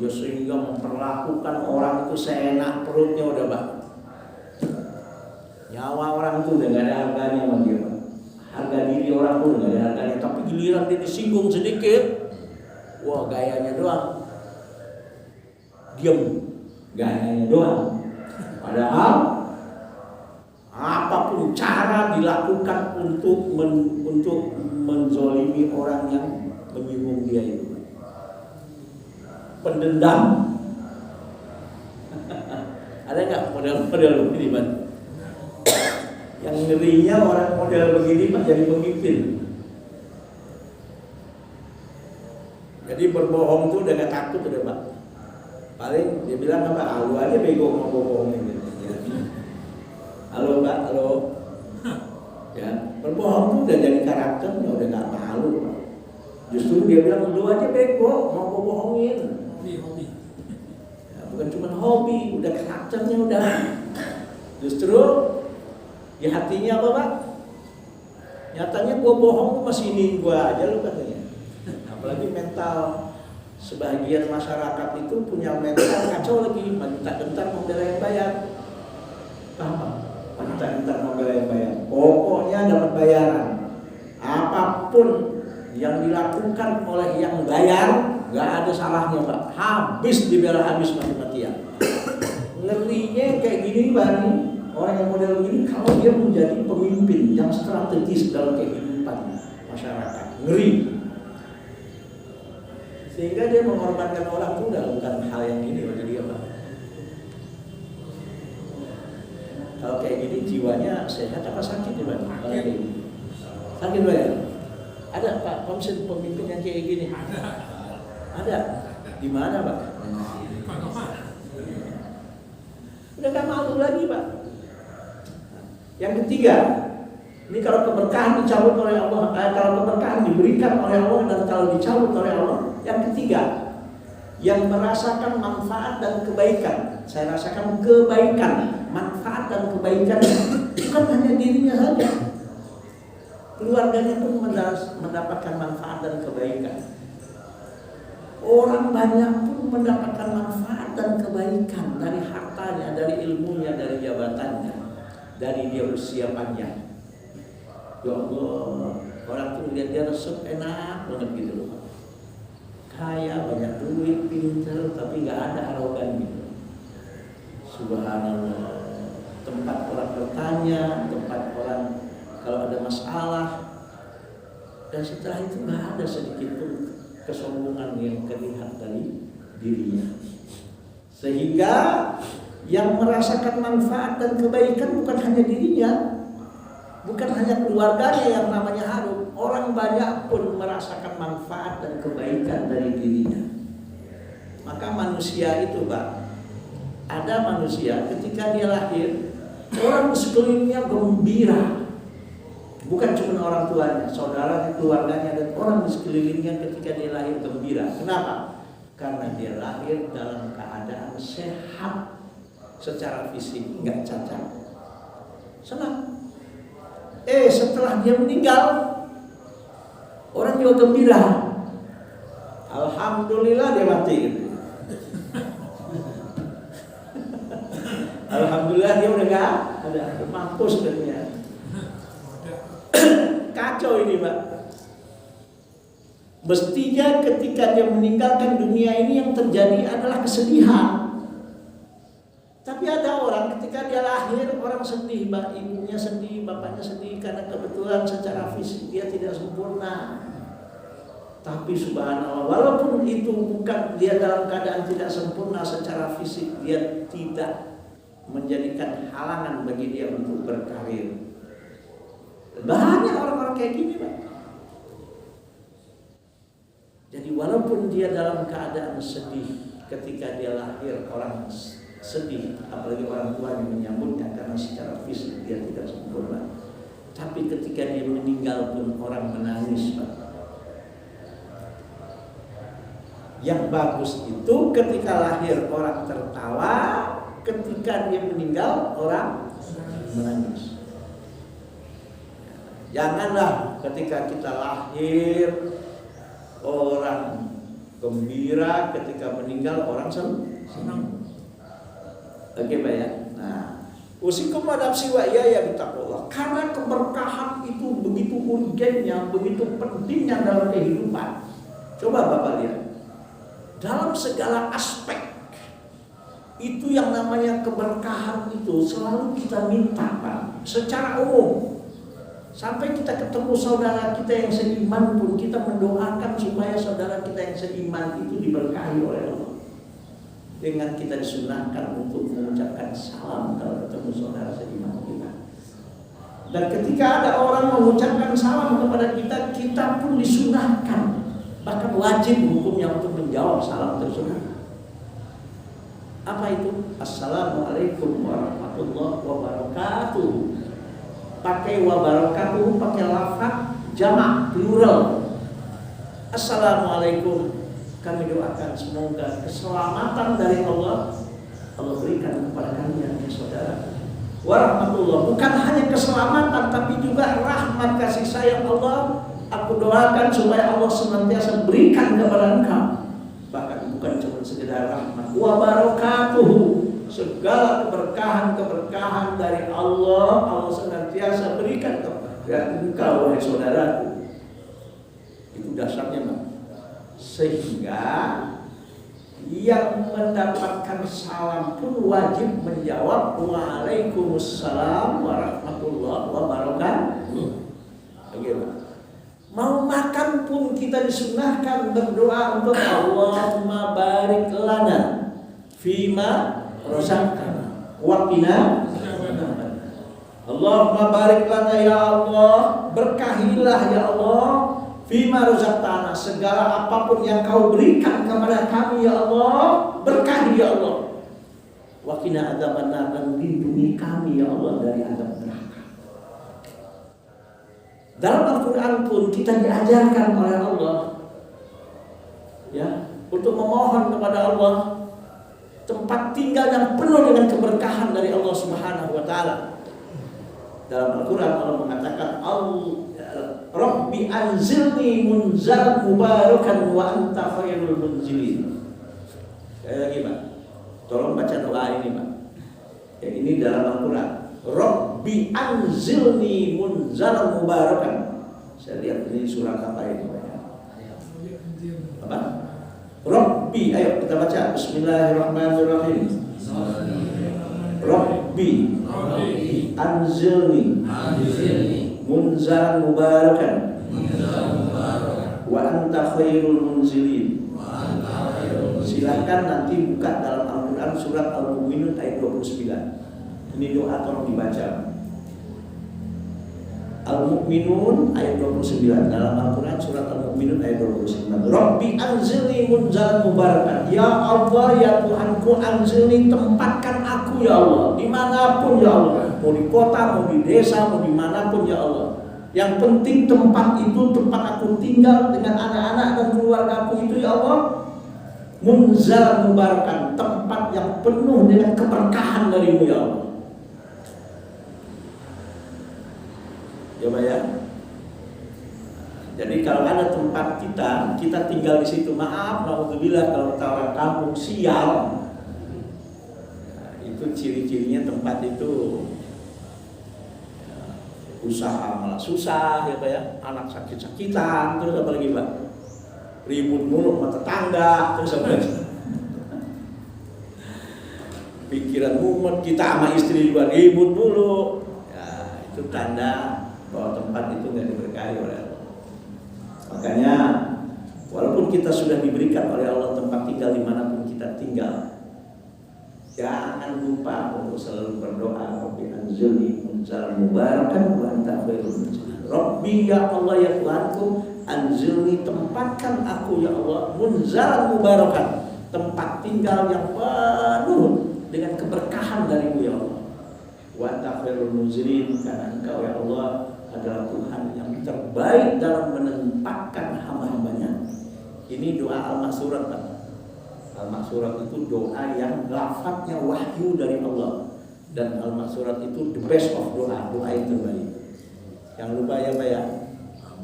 Dia sehingga memperlakukan orang itu seenak perutnya udah Pak. Nyawa orang itu udah gak ada harganya sama dia Pak. Harga diri orang pun gak ada harganya. Tapi giliran dia disinggung sedikit, wah gayanya doang, diam, gayanya doang. Padahal apapun cara dilakukan untuk menzolimi orang yang menyinggung dia itu. Pendendam. Ada nggak model-model begini Pak? Yang ngerinya orang model begini Pak jadi pemimpin. Jadi berbohong tuh udah gak takut udah Pak. Paling dia bilang apa? Lu aja bego mau bohongin gitu. Halo Pak, halo. Ya, berbohong tuh udah jadi karakternya, udah gak malu. Justru dia bilang lu aja bego mau bohongin. Hobi. Ya, bukan cuma hobi, udah karakternya udah. Justru di hatinya apa Pak? Nyatanya gua bohong tuh masih ini gua aja lu katanya. Apalagi mental sebagian masyarakat itu punya mental kacau lagi, minta-minta mau bela yang bayar. Paham? Minta-minta mau bela yang bayar. Pokoknya dapat bayaran. Apapun yang dilakukan oleh yang bayar, nggak ada salahnya Pak. Habis dibela habis mati-matian. Ngerinya kayak gini Pak nih. Orang yang model begini kalau dia menjadi pemimpin yang strategis dalam kehidupan masyarakat, ngeri. Sehingga dia mengorbankan orang itu udah bukan hal yang ini bagi dia Pak. Kalau kayak gini jiwanya sehat apa sakit ya Pak? Kalau kayak gini sakit Pak ya? Ada Pak konsep pemimpin yang kayak gini? Ada. Di mana Pak? Udah gak malu lagi Pak. Yang ketiga, ini kalau keberkahan dicabut oleh Allah, kalau keberkahan diberikan oleh Allah dan kalau dicabut oleh Allah. Yang ketiga, yang merasakan manfaat dan kebaikan. Saya rasakan kebaikan, manfaat dan kebaikan bukan hanya dirinya saja, keluarganya pun mendapatkan manfaat dan kebaikan. Orang banyak pun mendapatkan manfaat dan kebaikan dari hartanya, dari ilmunya, dari jabatannya, dari dia usia panjang. Ya Allah, orang tuh lihat dia resep enak banget gitu loh. Kaya, banyak duit, pintar, tapi nggak ada arogan gitu. Subhanallah. Tempat orang bertanya, tempat orang kalau ada masalah, dan setelah itu nggak ada sedikit pun kesombongan yang terlihat dari dirinya. Sehingga yang merasakan manfaat dan kebaikan bukan hanya dirinya, bukan hanya keluarganya yang namanya harum. Orang banyak pun merasakan manfaat dan kebaikan dari dirinya. Maka manusia itu Pak, Ada manusia ketika dia lahir, orang sekelilingnya gembira. Bukan cuma orang tuanya, saudaranya, keluarganya, dan orang di sekelilingnya ketika dia lahir gembira. Kenapa? Karena dia lahir dalam keadaan sehat secara fisik, nggak cacat. Senang. Setelah dia meninggal, orang juga gembira. Alhamdulillah dia mati gitu. Alhamdulillah dia udah nggak ada, mampus dunia. Kacau ini, Pak. Mestinya ketika dia meninggalkan dunia ini yang terjadi adalah kesedihan. Tapi ada orang ketika dia lahir, orang sedih, Pak, ibunya sedih, bapaknya sedih karena kebetulan secara fisik dia tidak sempurna. Tapi subhanallah, walaupun itu bukan dia dalam keadaan tidak sempurna secara fisik, dia tidak menjadikan halangan bagi dia untuk berkarir. Banyak orang-orang kayak gini, Pak. Jadi walaupun dia dalam keadaan sedih ketika dia lahir, orang sedih, apalagi orang tua yang menyambutnya karena secara fisik dia tidak sempurna. Tapi ketika dia meninggal pun orang menangis, Pak. Yang bagus itu ketika lahir orang tertawa, ketika dia meninggal orang menangis. Janganlah ketika kita lahir orang gembira, ketika meninggal orang senang. Oke, Pak ya. Nah, usikum adapsi wa ya bitaqullah. Karena keberkahan itu begitu urgennya, begitu pentingnya dalam kehidupan. Coba Bapak lihat. Dalam segala aspek itu yang namanya keberkahan itu selalu kita minta, Pak, secara umum. Sampai kita ketemu saudara kita yang seiman pun kita mendoakan supaya saudara kita yang seiman itu diberkahi oleh Allah. Dengan kita disunahkan untuk mengucapkan salam kalau ketemu saudara seiman kita. Dan ketika ada orang mengucapkan salam kepada kita, kita pun disunahkan, bahkan wajib hukumnya untuk menjawab salam tersebut. Apa itu? Assalamualaikum warahmatullahi wabarakatuh. Pakai wabarakatuh, pakai lafaz jamak plural. Assalamualaikum. Kami doakan semoga keselamatan dari Allah berikan kepada kalian, ya saudara. Warahmatullah, bukan hanya keselamatan tapi juga rahmat kasih sayang Allah. Aku doakan supaya Allah senantiasa berikan kepada engkau. Bahkan bukan cuma sekedar rahmat, wabarakatuh, segala keberkahan dari Allah senantiasa berikan kepada engkau, wahai saudaraku. Itu dasarnya, Pak. Sehingga yang mendapatkan salam pun wajib menjawab waalaikumsalam warahmatullahi wabarakatuh. Bagaimana? Mau makan pun kita disunahkan berdoa untuk Allahumma barik lana fima razaqtana wa qina Allahumma barik lana ya Allah, berkahilah ya Allah fima razaqtana, segala apapun yang kau berikan kepada kami ya Allah, berkahi ya Allah. Wa qina adzabannar, dan lindungi kami ya Allah dari azab neraka. Dalam Al-Quran pun kita diajarkan oleh Allah, ya, untuk memohon kepada Allah tempat tinggal yang penuh dengan keberkahan dari Allah Subhanahu wa Ta'ala. Dalam Al-Quran Allah mengatakan, Rabbi anzilni munzalan mubarakan wa anta khairul munzilin. Sekali lagi, Pak, tolong baca doa ini, Pak. Ya, ini dalam Al-Quran. Rabbi anzilni munzalan mubarakan. Saya lihat ini surat apa ini, Pak? Apa? Rabbi, ayo kita baca. Bismillahirrahmanirrahim. Rabbi anzilni munzalan mubarakan wa anta khairul munzilin. Silakan nanti buka dalam Al-Quran surat Al-Mu'minun ayat 29. Ini doa tolong dibaca. Al-Mu'minun ayat 29 dalam Al-Quran surat Al-Mu'minun ayat 29. Rabbi anzilni munzalan mubarakan. Ya Allah, ya Tuhanku, anzilni, tempatkan aku ya Allah dimanapun ya Allah, mau di kota, mau di desa, mau dimanapun ya Allah. Yang penting tempat itu tempat aku tinggal dengan anak-anak dan keluarga aku itu ya Allah, munzalan mubarakan, tempat yang penuh dengan keberkahan darimu ya Allah. Ya Pak ya. Jadi kalau ada tempat kita tinggal di situ, maaf, alhamdulillah kalau kita orang kampung sial, itu ciri-cirinya tempat itu usaha malah susah ya Pak ya, anak sakit-sakitan, terus apa lagi Pak? Ribut mulu sama tetangga, terus apa lagi? Pikiran mumet, kita sama istri juga ribut mulu. Ya, itu tanda bahwa tempat itu nggak diberkahi oleh Allah. Makanya walaupun kita sudah diberikan oleh Allah tempat tinggal dimanapun kita tinggal, jangan lupa untuk selalu berdoa, Rabbi anzilni munzalan mubarakan wa anta khairul munzilin. Rabbi ya Allah ya Tuhanku, anzilni, tempatkan aku ya Allah munzalan mubarakan, tempat tinggal yang penuh dengan keberkahan darimu ya Allah. Wa anta khairul munzilin, karena Engkau ya Allah adalah Tuhan yang terbaik dalam menempatkan hamba-hambanya. Ini doa Al-Maksurat Pak. Al-Maksurat itu doa yang lafadznya wahyu dari Allah, dan Al-Maksurat itu the best of doa, doa yang terbaik. Jangan lupa ya Pak ya,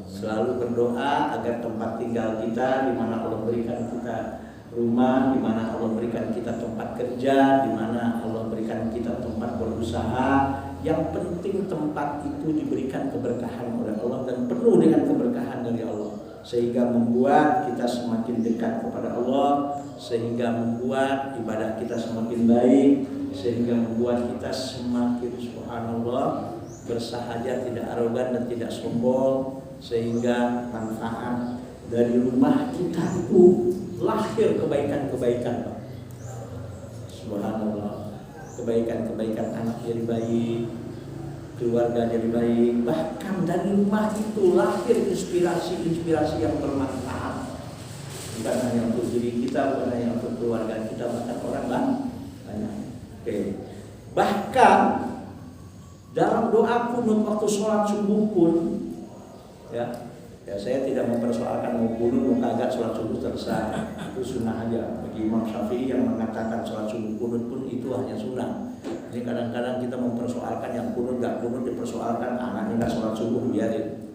selalu berdoa agar tempat tinggal kita, di mana Allah berikan kita rumah, di mana Allah berikan kita tempat kerja, di mana Allah berikan kita tempat berusaha, yang penting tempat itu diberikan keberkahan oleh Allah dan penuh dengan keberkahan dari Allah, sehingga membuat kita semakin dekat kepada Allah, sehingga membuat ibadah kita semakin baik, sehingga membuat kita semakin subhanallah bersahaja, tidak arogan dan tidak sombong, sehingga manfaat dari rumah kita itu lahir kebaikan-kebaikan Pak. Subhanallah, kebaikan-kebaikan, anak jadi baik, keluarga jadi baik, bahkan dari rumah itu lahir inspirasi-inspirasi yang bermanfaat, bukan hanya untuk diri kita, bukan hanya untuk keluarga kita, bahkan orang banyak. Oke. Bahkan dalam doa kunut waktu sholat subuh pun ya saya tidak mempersoalkan mau kunut mau kagak, sholat subuh terserah, itu sunnah aja. Bagi Imam Syafi'i yang mengatakan sholat subuh kunut pun itu hanya sunnah. Jadi kadang-kadang kita mempersoalkan yang kunut gak kunut, dipersoalkan anaknya gak sholat subuh, biarin.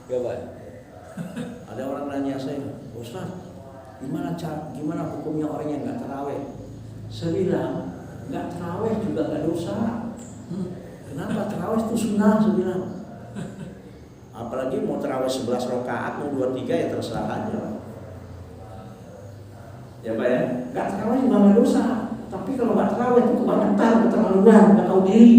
Ya Pak. Ada orang nanya saya, Ustaz, gimana hukumnya orang yang gak taraweh? Saya bilang, gak taraweh juga gak dosa. Kenapa? Taraweh itu sunnah, saya bilang. Apalagi mau tarawih 11 rakaat, mau 23 ya terserah aja. Ya Pak ya, gak tarawih juga gak dosa. Tapi kalau gak tarawih itu kebangetan, keterlaluan, gak tahu diri.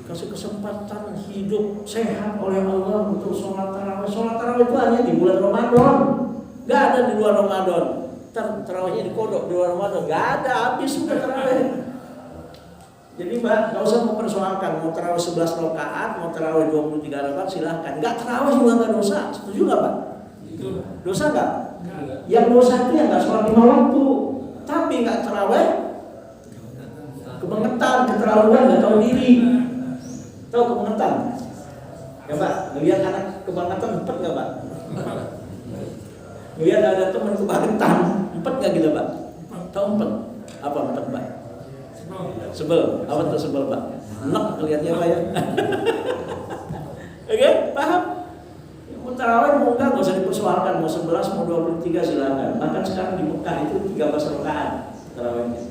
Kasih kesempatan hidup sehat oleh Allah untuk sholat tarawih. Sholat tarawih itu hanya di bulan Ramadan, gak ada di luar Ramadan. Tarawihnya dikodok di luar Ramadan, gak ada, habis sudah tarawih. Jadi Mbak, gak usah mempersoalkan mau tarawih 11 rakaat, mau tarawih 23 rakaat, silahkan. Gak tarawih juga gak dosa, setuju gak Pak? Dosa gak? Yang dosa itu yang gak sholat 5 waktu, tapi gak tarawih, kebangetan, keterlaluan, gak tahu diri. Tahu kebangetan? Ya Pak, ngelihat anak kebangetan, empet gak Pak? Ngelihat ada teman kebangetan, empet gak gitu Pak? Tahu empet? Apa empet Pak? Sebel, apa tuh sebel Pak? Enak kelihatannya Pak ya. Oke, paham? Mau tarawih mau enggak, gak usah dipersoalkan, mau 11 mau 23 silakan. Bahkan sekarang di Mekah itu 13 rakaat tarawihnya.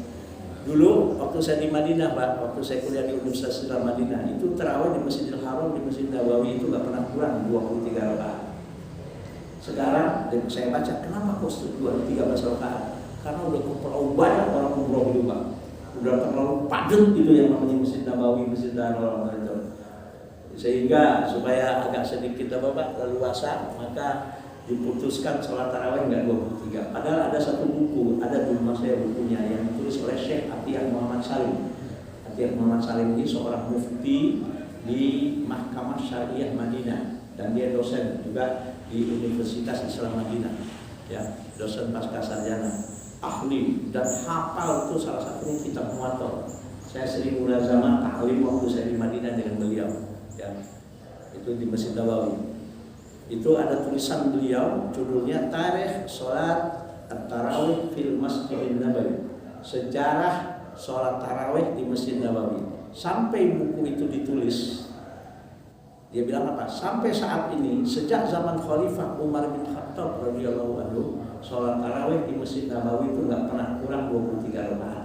Dulu waktu saya di Madinah Pak, waktu saya kuliah di Universitas Islam Madinah, itu tarawih di Masjidil Haram, di Masjid Nabawi itu gak pernah kurang 23 rakaat. Sekarang saya baca, kenapa kok 13 rakaat? Karena udah terlalu banyak orang umroh itu Pak. Udah terlalu padat itu yang namanya Masjid Nabawi, Masjid Haram itu. Sehingga supaya agak sedikit Bapak leluasa, maka diputuskan sholat tarawih enggak 23. Padahal ada satu buku, ada di rumah saya bukunya yang ditulis oleh Syekh Atiyah Muhammad Salim. Atiyah Muhammad Salim ini seorang mufti di Mahkamah Syariah Madinah dan dia dosen juga di Universitas Islam Madinah, ya, dosen pasca sarjana, ahli dan hafal itu salah satunya kitab Muwatta. Saya sering mulazamah ta'lim waktu saya di Madinah dengan beliau, ya, itu di Masjid Nabawi. Itu ada tulisan beliau, judulnya Tarikh Sholat At-Tarawih fil Masjid Nabawi, sejarah sholat tarawih di Masjid Nabawi. Sampai buku itu ditulis, dia bilang apa? Sampai saat ini, sejak zaman Khalifah Umar bin Khattab radhiyallahu anhu, sholat tarawih di Masjid Nabawi itu nggak pernah kurang 23 rakaat.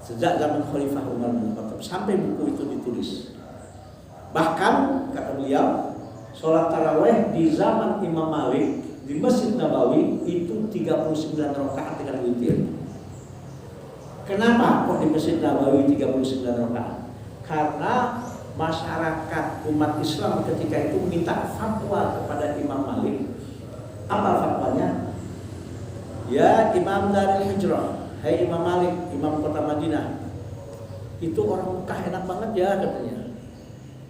Sejak zaman Khalifah Umar bin Khattab sampai buku itu ditulis. Bahkan kata beliau, sholat tarawih di zaman Imam Malik di Masjid Nabawi itu 39 rakaat dengan witir. Kenapa kok di Masjid Nabawi 39 rakaat? Karena masyarakat umat Islam ketika itu minta fatwa kepada Imam Malik. Apa fatwanya? Ya Imam Darul Hijrah, hai Imam Malik, Imam kota Madinah, itu orang Mekah enak banget ya katanya.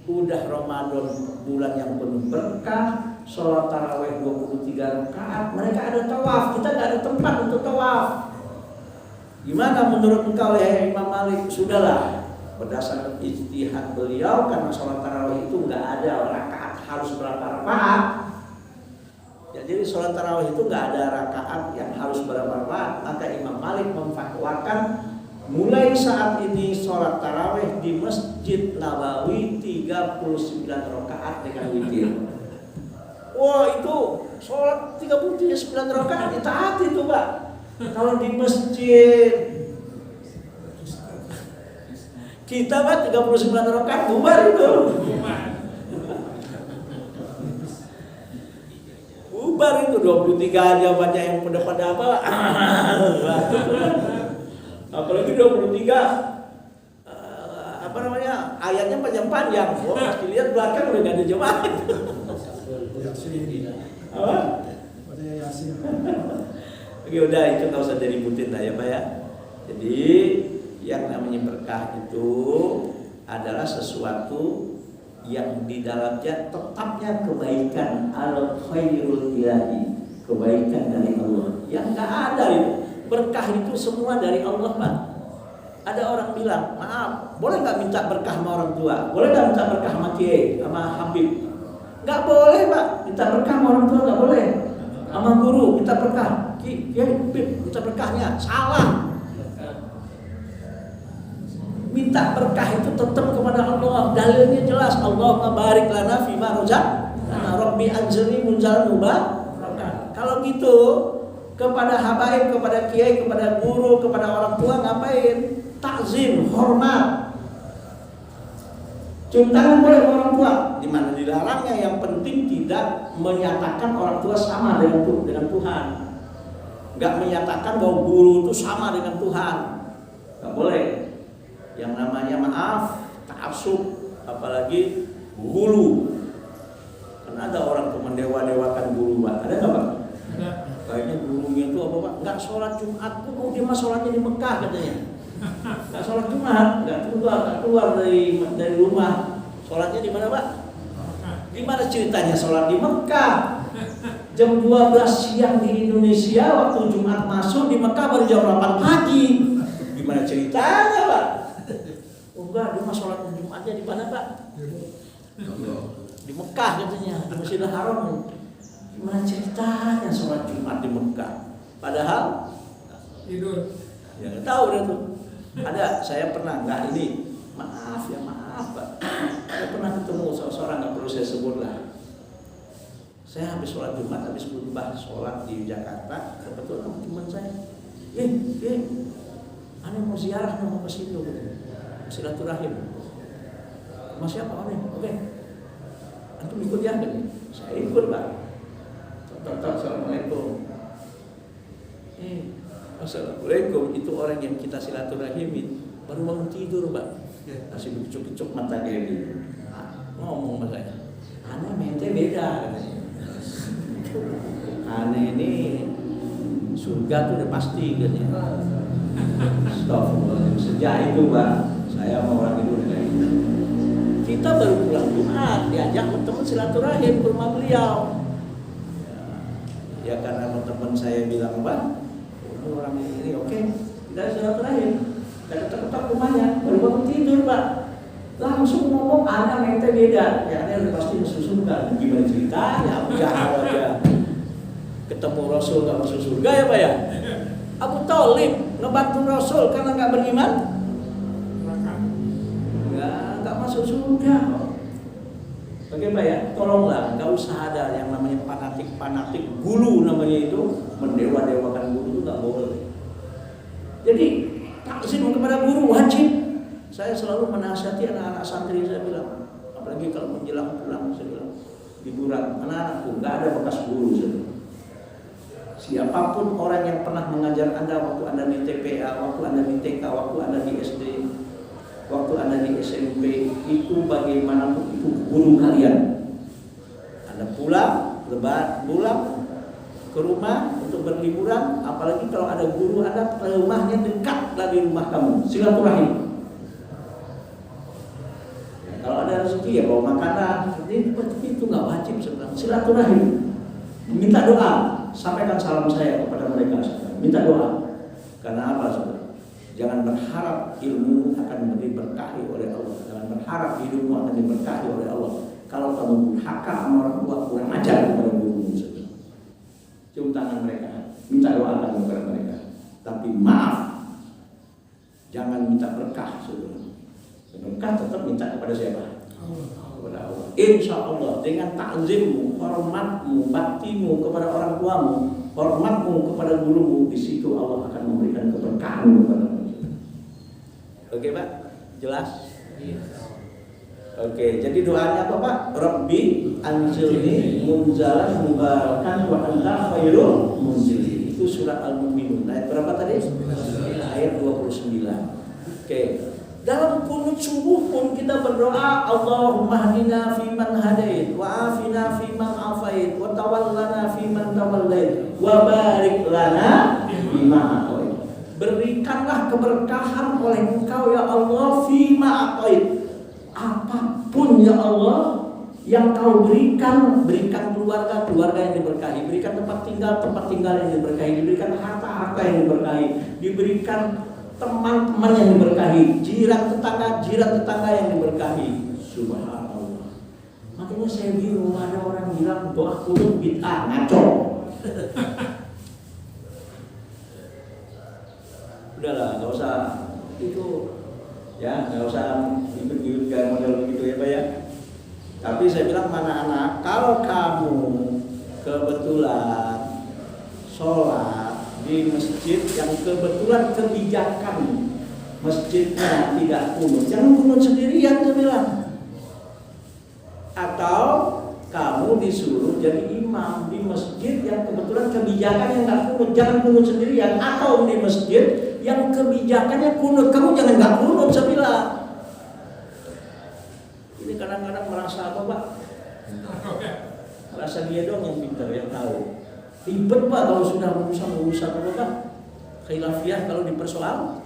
Udah Ramadan, bulan yang penuh berkah, sholat tarawih 23 rakaat, mereka ada tawaf, kita nggak ada tempat untuk tawaf. Gimana menurut engkau ya Imam Malik? Sudahlah, berdasarkan ijtihad beliau, karena sholat tarawih itu nggak ada rakaat harus berapa rakaat. Ya, jadi sholat tarawih itu nggak ada rakaat yang harus berapa rakaat. Maka Imam Malik memfatwakan mulai saat ini sholat tarawih di Masjid Nabawi 39 rakaat dengan witir. Wah, itu sholat 39 rakaat ditaati itu Pak. Kalau di masjid kita Pak 39 rakaat bubar itu. Bubar itu 23 aja banyak yang pada apa? Apalagi 23 apa namanya, ayatnya panjang-panjang. Oh, pasti lihat belakang udah gak ada jemaah. Apa? Oke, udah itu nggak usah diributin lah ya Pak ya. Jadi yang namanya berkah itu adalah sesuatu yang di dalamnya tetapnya kebaikan, al khairul ilahi, kebaikan dari Allah. Yang nggak ada itu. Berkah itu semua dari Allah Pak. Ada orang bilang, maaf, boleh nggak minta berkah sama orang tua? Boleh nggak minta berkah sama kiai, sama habib? Nggak boleh Pak, minta berkah sama orang tua nggak boleh. Sama guru minta berkah, kiai, habib minta berkahnya salah. Minta berkah itu tetap kepada Allah. Dalilnya jelas, Allahumma barik lana fima razaqtana, Rabbi anzilni munzalan mubarak. Kalau gitu, kepada habaib, kepada kiai, kepada guru, kepada orang tua ngapain? Takzim, hormat. Cium tangan boleh orang tua, di mana dilarangnya. Yang penting tidak menyatakan orang tua sama dengan Tuhan. Enggak menyatakan bahwa guru itu sama dengan Tuhan. Enggak boleh. Yang namanya maaf, ta'assub, apalagi guru. Karena ada orang tuh mendewa-dewakan guru Pak. Ada enggak Pak? Ada. Kayaknya gurunya itu apa Pak? Enggak sholat Jumat pun, oh dia mah sholatnya di Mekah katanya. Enggak sholat Jumat, enggak keluar dari rumah. Sholatnya di mana Pak? Gimana ceritanya sholat di Mekah? Jam 12 siang di Indonesia, waktu Jumat masuk, di Mekah baru jam 8 pagi. Gimana ceritanya Pak? Oh enggak, dia mah sholat Jumatnya di mana Pak? Di Mekah katanya, di Masjidil Haram. Gimana ceritanya sholat Jumat di Mekah? Padahal tidur. Ya nggak tahu deh tuh. Ada, saya pernah nggak ini. Maaf Pak. Saya pernah ketemu seorang, nggak perlu saya sebut lah. Saya habis sholat Jumat, habis khutbah sholat di Jakarta, kebetulan teman saya, aneh mau ziarah mau ke situ, silaturahim. Mas siapa aneh? Oke. Antum ikut ya? Saya ikut Pak. Assalamualaikum. Assalamualaikum. Itu orang yang kita silaturahimi baru bangun tidur Pak. Masih kecuk-kecuk mata kayak gitu. Ngomong sama saya, aneh mente beda katanya. Aneh ini surga tuh udah pasti katanya. Stop. Sejak itu Pak, saya mau orang itu udah kayak gitu. Kita baru pulang Jumat, diajak teman silaturahim ke rumah beliau. Ya karena teman saya bilang, Bang, orang ini oke, kita silaturahim. Kita ketok-ketok rumahnya, baru bangun tidur, Pak. Langsung ngomong anak ente beda, ya dia pasti mesusulkan. Gimana ceritanya? Abu Jahal aja ketemu Rasul nggak masuk surga ya Pak ya? Abu Thalib ngebantu Rasul karena nggak beriman, nggak masuk surga. Oke Pak ya, tolonglah nggak usah ada yang namanya fanatik gulu namanya itu, mendewa-dewakan guru itu nggak boleh. Jadi takzim kepada guru wajib. Saya selalu menasihati anak-anak santri, saya bilang, apalagi kalau menjelang pulang, saya bilang, liburan, anak-anakku, nggak ada bekas guru. Saya bilang. Siapapun orang yang pernah mengajar Anda waktu Anda di TPA, waktu Anda di TK, waktu Anda di SD, waktu Anda di SMP, itu bagaimanapun itu guru kalian. Anda pulang ke rumah untuk berliburan, apalagi kalau ada guru Anda, rumahnya dekat lagi rumah kamu, silaturahim. Kalau ada rezeki ya bawa makanan, itu nggak wajib sebenarnya. Silaturahim, minta doa, sampaikan salam saya kepada mereka. Minta doa, karena apa saudara? Jangan berharap ilmu akan diberkahi oleh Allah. Jangan berharap hidupmu akan diberkahi oleh Allah. Kalau kamu durhaka sama orang tua, kurang ajar kepada gurumu. Cium tangan mereka, minta doa kepada mereka. Tapi maaf, jangan minta berkah saudara. Berkah tetap minta kepada siapa? Kepada Allah. Insya Allah dengan takzimmu, hormatmu, baktimu kepada orang tuamu, hormatmu kepada gurumu, di situ Allah akan memberikan keberkahan kepadamu. Oke Pak, jelas? Oke, jadi doanya apa Pak? Rabbi anzilni munzalan mubarakan wa anta khairul munzilin. Itu surat Al-Mu'minun. Ayat berapa tadi? Ayat 29. Oke. Dalam kunut subuh pun kita berdoa, Allahumma hdina fiman hadait, wa afina fiman afait, wa tawallana fiman tawallait, wa barik lana bima a'tait. Berikanlah keberkahan oleh Engkau ya Allah fima a'tait. Apapun ya Allah yang Kau berikan keluarga yang diberkahi, berikan tempat tinggal yang diberkahi, diberikan harta yang diberkahi, diberikan teman-teman yang diberkahi, jiran tetangga yang diberkahi. Subhanallah. Makanya saya bingung, ada orang bilang doa kunut bid'ah, ngaco. Udahlah, nggak usah itu, ya nggak usah ikut kayak model begitu ya Pak ya. Tapi saya bilang mana anak, kalau kamu kebetulan sholat di masjid yang kebetulan kebijakan masjidnya tidak kunut, jangan kunut sendirian, saya bilang. Atau kamu disuruh jadi imam di masjid yang kebetulan kebijakannya nggak kunut, jangan kunut sendirian. Atau di masjid yang kebijakannya kunut, kamu jangan nggak kunut, saya bilang. Ini kadang-kadang merasa apa Pak? Merasa dia dong yang pintar, yang tahu. Ribet Pak kalau sudah urusan apa Pak? Khilafiyah kalau dipersoalkan.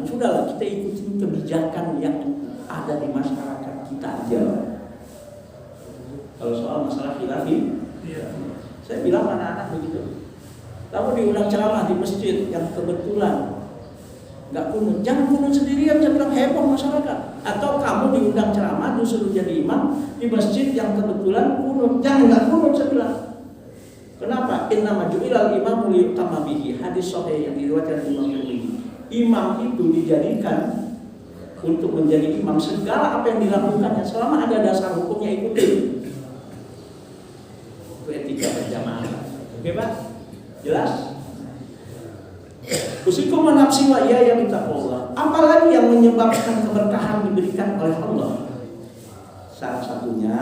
Sudahlah, kita ikutin kebijakan yang ada di masyarakat kita aja. Kalau soal masalah khilafi, saya bilang anak-anak begitu. Kamu diundang ceramah di masjid yang kebetulan nggak kunut, jangan kunut sendirian, saya bilang heboh masyarakat. Atau kamu diundang ceramah disuruh jadi imam di masjid yang kebetulan kunut, jangan nggak kunut, saya bilang. Kenapa? Innama ju'ilal imamu liyutamma bihi. Hadis sahih yang diriwayatkan Imam Tirmidzi. Imam itu dijadikan untuk menjadi imam, segala apa yang dilakukannya selama ada dasar hukumnya ikuti. Itu etika berjamaah. Oke Pak? Jelas? Usikum nafsi wa iya ya bittaqullah. Apalagi yang menyebabkan keberkahan diberikan oleh Allah? Salah satunya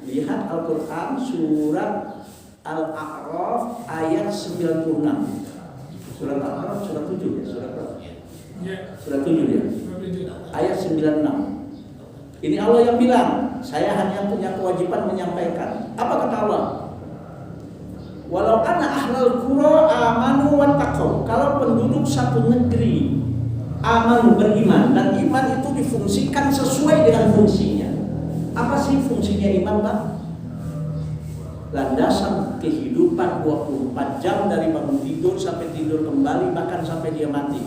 lihat Al-Qur'an surat Al-A'raf ayat 96. Surat Al-A'raf surat 7 ya, surat 7 ya. Ayat 96. Ini Allah yang bilang, saya hanya punya kewajiban menyampaikan. Apa kata Allah? Walau anna ahlal qura amanu wattaqau. Kalau penduduk satu negeri Amanu, beriman, dan iman itu difungsikan sesuai dengan fungsinya. Apa sih fungsinya iman, Pak? Landasan kehidupan 24 jam dari bangun tidur sampai tidur kembali, bahkan sampai dia mati.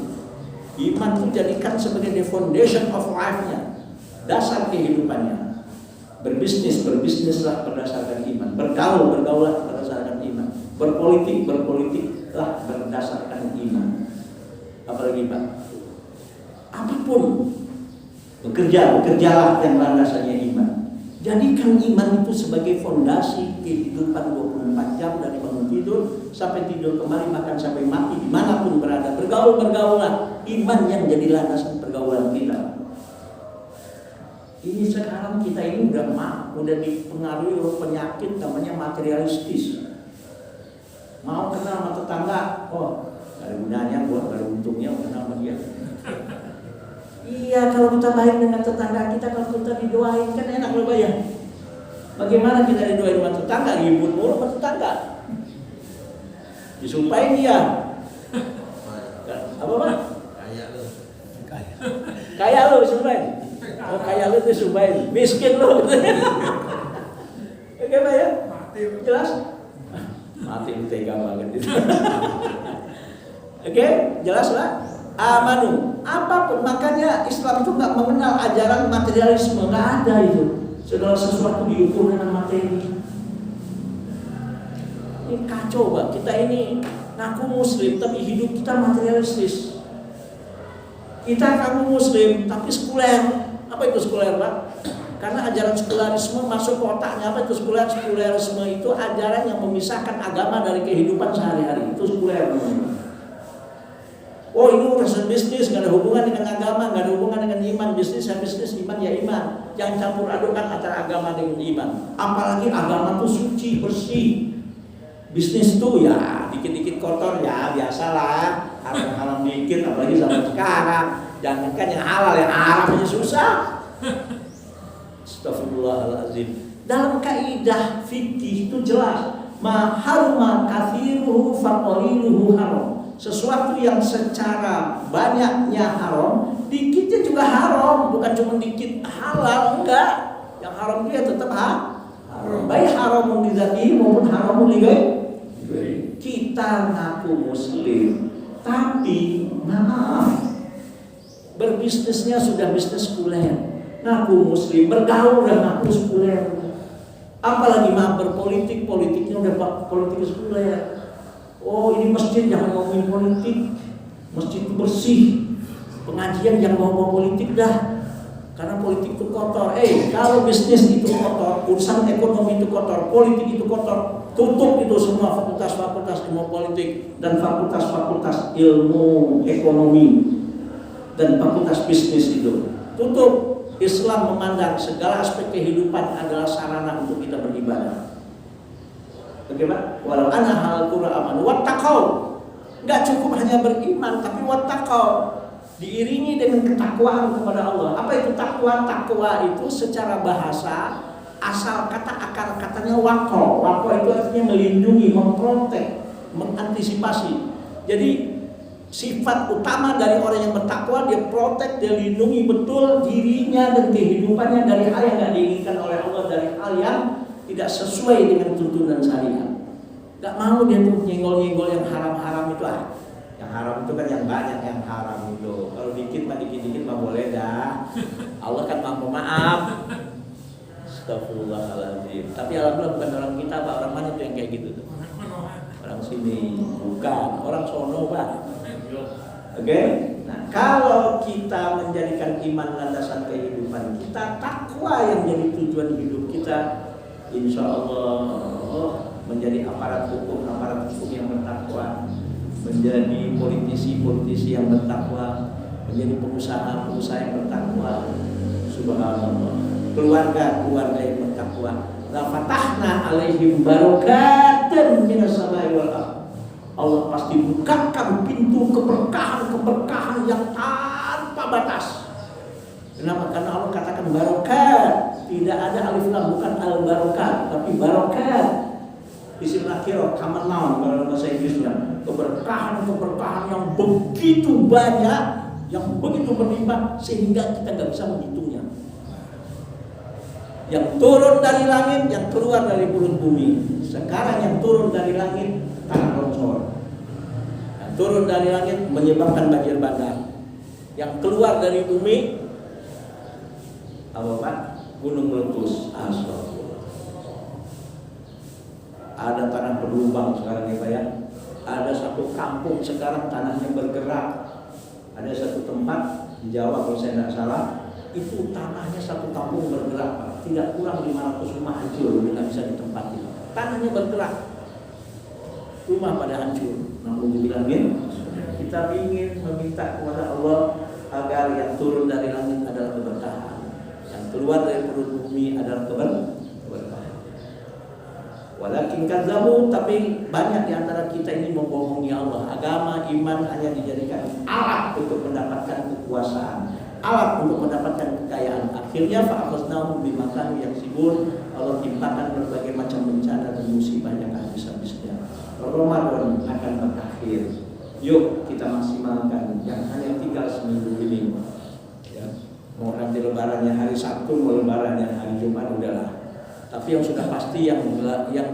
Iman itu jadikan sebagai the foundation of life-nya, dasar kehidupannya. Berbisnislah berdasarkan iman. Bergaulah berdasarkan iman. Berpolitiklah berdasarkan iman. Apalagi, Pak? Apapun, bekerjalah yang landasannya iman. Jadikan iman itu sebagai fondasi kehidupan 24 jam dari bangun tidur sampai tidur kembali, bahkan sampai mati dimanapun berada. Bergaulah. Iman yang jadi landasan pergaulan kita. Ini sekarang kita ini udah dipengaruhi oleh penyakit namanya materialistis. Mau kenal sama tetangga, oh gak ada gunanya, gak ada untungnya kenal sama dia. Iya, kalau kita baik dengan tetangga kita, kalau kita didoain kan enak loh, Pak ya. Bagaimana kita didoain sama tetangga? Ribut mulu sama tetangga. Disumpahin dia. Apa, Pak? Kaya lo disumpahin. Oh, kaya lo disumpahin. Miskin lo. Oke, Pak ya? Jelas? Mati tega banget itu. Oke, jelas, Pak? Amanu, apapun, makanya Islam itu nggak mengenal ajaran materialisme, nggak ada itu. Segala sesuatu diukur dengan materi. Ini kacau, Pak. Kita ini ngaku Muslim tapi hidup kita materialistis. Kita ngaku Muslim tapi sekuler. Apa itu sekuler, Pak? Karena ajaran sekularisme masuk ke otaknya. Apa itu sekuler? Sekulerisme itu ajaran yang memisahkan agama dari kehidupan sehari-hari. Itu sekuler. Oh, ini urusan bisnis, gak ada hubungan dengan agama, gak ada hubungan dengan iman. Bisnis ya bisnis, iman ya iman. Jangan campur adukan antara agama dengan iman. Apalagi agama itu suci, bersih. Bisnis itu ya dikit-dikit kotor, ya biasalah. Haram-haram dikit, apalagi zaman sekarang. Jangankan yang halal, yang haram aja susah. Astagfirullahaladzim. Dalam kaidah fikih itu jelas, ma haruma kathiruhu faqaliluhu haram. Sesuatu yang secara banyaknya haram, dikitnya juga haram, bukan cuma dikit halal, enggak. Yang haram dia tetap haram. Baik haram li dzatihi maupun haram li ghairihi. Kita ngaku Muslim, tapi maaf, berbisnisnya sudah bisnis sekuler. Ngaku Muslim, bergaul udah ngaku sekuler. Apalagi maaf berpolitik, politiknya udah politik sekuler. Oh, ini masjid jangan ngomongin politik. Masjid itu bersih. Pengajian jangan ngomong politik dah. Karena politik itu kotor. Kalau bisnis itu kotor, urusan ekonomi itu kotor, politik itu kotor, tutup itu semua fakultas-fakultas ilmu politik dan fakultas-fakultas ilmu ekonomi dan fakultas bisnis itu. Tutup. Islam memandang segala aspek kehidupan adalah sarana untuk kita beribadah. Bagaimana? Walau ana hal qura amanu wattaqau. Enggak cukup hanya beriman tapi wattaqau. Diiringi dengan ketakwaan kepada Allah. Apa itu takwa? Takwa itu secara bahasa asal kata akar katanya waqo. Waqo itu artinya melindungi, memprotek, mengantisipasi. Jadi sifat utama dari orang yang bertakwa, dia protek, dia lindungi betul dirinya dan kehidupannya dari hal yang tidak diinginkan oleh Allah, dari hal yang tidak sesuai dengan tuntunan syariat. Gak mau dia tuh nyenggol-nyenggol yang haram-haram itu Yang haram itu kan yang banyak yang haram itu. Kalau dikit mah boleh dah. Allah kan maha pemaaf. Astagfirullahaladzim. Tapi alhamdulillah bukan orang kita, Pak. Orang mana tuh yang kayak gitu tuh? Orang sini. Bukan. Orang sono, Pak. Oke? Nah, kalau kita menjadikan iman landasan kehidupan kita, takwa yang jadi tujuan hidup kita, insya Allah menjadi aparat hukum yang bertakwa, menjadi politisi yang bertakwa, menjadi pengusaha yang bertakwa. Subhanallah. Keluarga yang bertakwa. La fatahna alaihim barakatan minas samai wal ardh. Allah pasti bukakan pintu keberkahan yang tanpa batas. Kenapa? Karena Allah katakan barokat. Tidak ada alif lam, bukan al-barokat, tapi barokat. Isim nakirah, common noun kalau bahasa Inggrisnya. Keberkahan yang begitu banyak yang begitu berlimpah sehingga kita nggak bisa menghitungnya. Yang turun dari langit, yang keluar dari perut bumi. Sekarang yang turun dari langit tanah longsor. Yang turun dari langit menyebabkan banjir bandang. Yang keluar dari bumi apa Pak? Gunung meletus. Astagfirullah. Ada tanah berlubang sekarang ya Pak ya. Ada satu kampung sekarang tanahnya bergerak. Ada satu tempat di Jawa kalau saya tidak salah, itu tanahnya satu kampung bergerak Pak. Tidak kurang 500 rumah hancur, tidak bisa ditempati. Tanahnya bergerak, rumah pada hancur. Namun dibilangin, kita ingin meminta kepada Allah agar yang turun dari langit adalah keberkahan, yang keluar dari perut bumi adalah keberkahan. Walakin kadzabu, tapi banyak di antara kita ini membohongi Allah. Agama, iman hanya dijadikan alat untuk mendapatkan kekuasaan, alat untuk mendapatkan kekayaan. Akhirnya fa'akhaznahum bima kanu yaksibun. Allah timpakan berbagai macam bencana dan musibah yang habis-habisnya. Ramadan akan berakhir. Yuk kita maksimalkan yang hanya tinggal seminggu ini. Ya. Mau nanti lebarannya hari Sabtu, mau lebarannya hari Jumat, udahlah. Tapi yang sudah pasti yang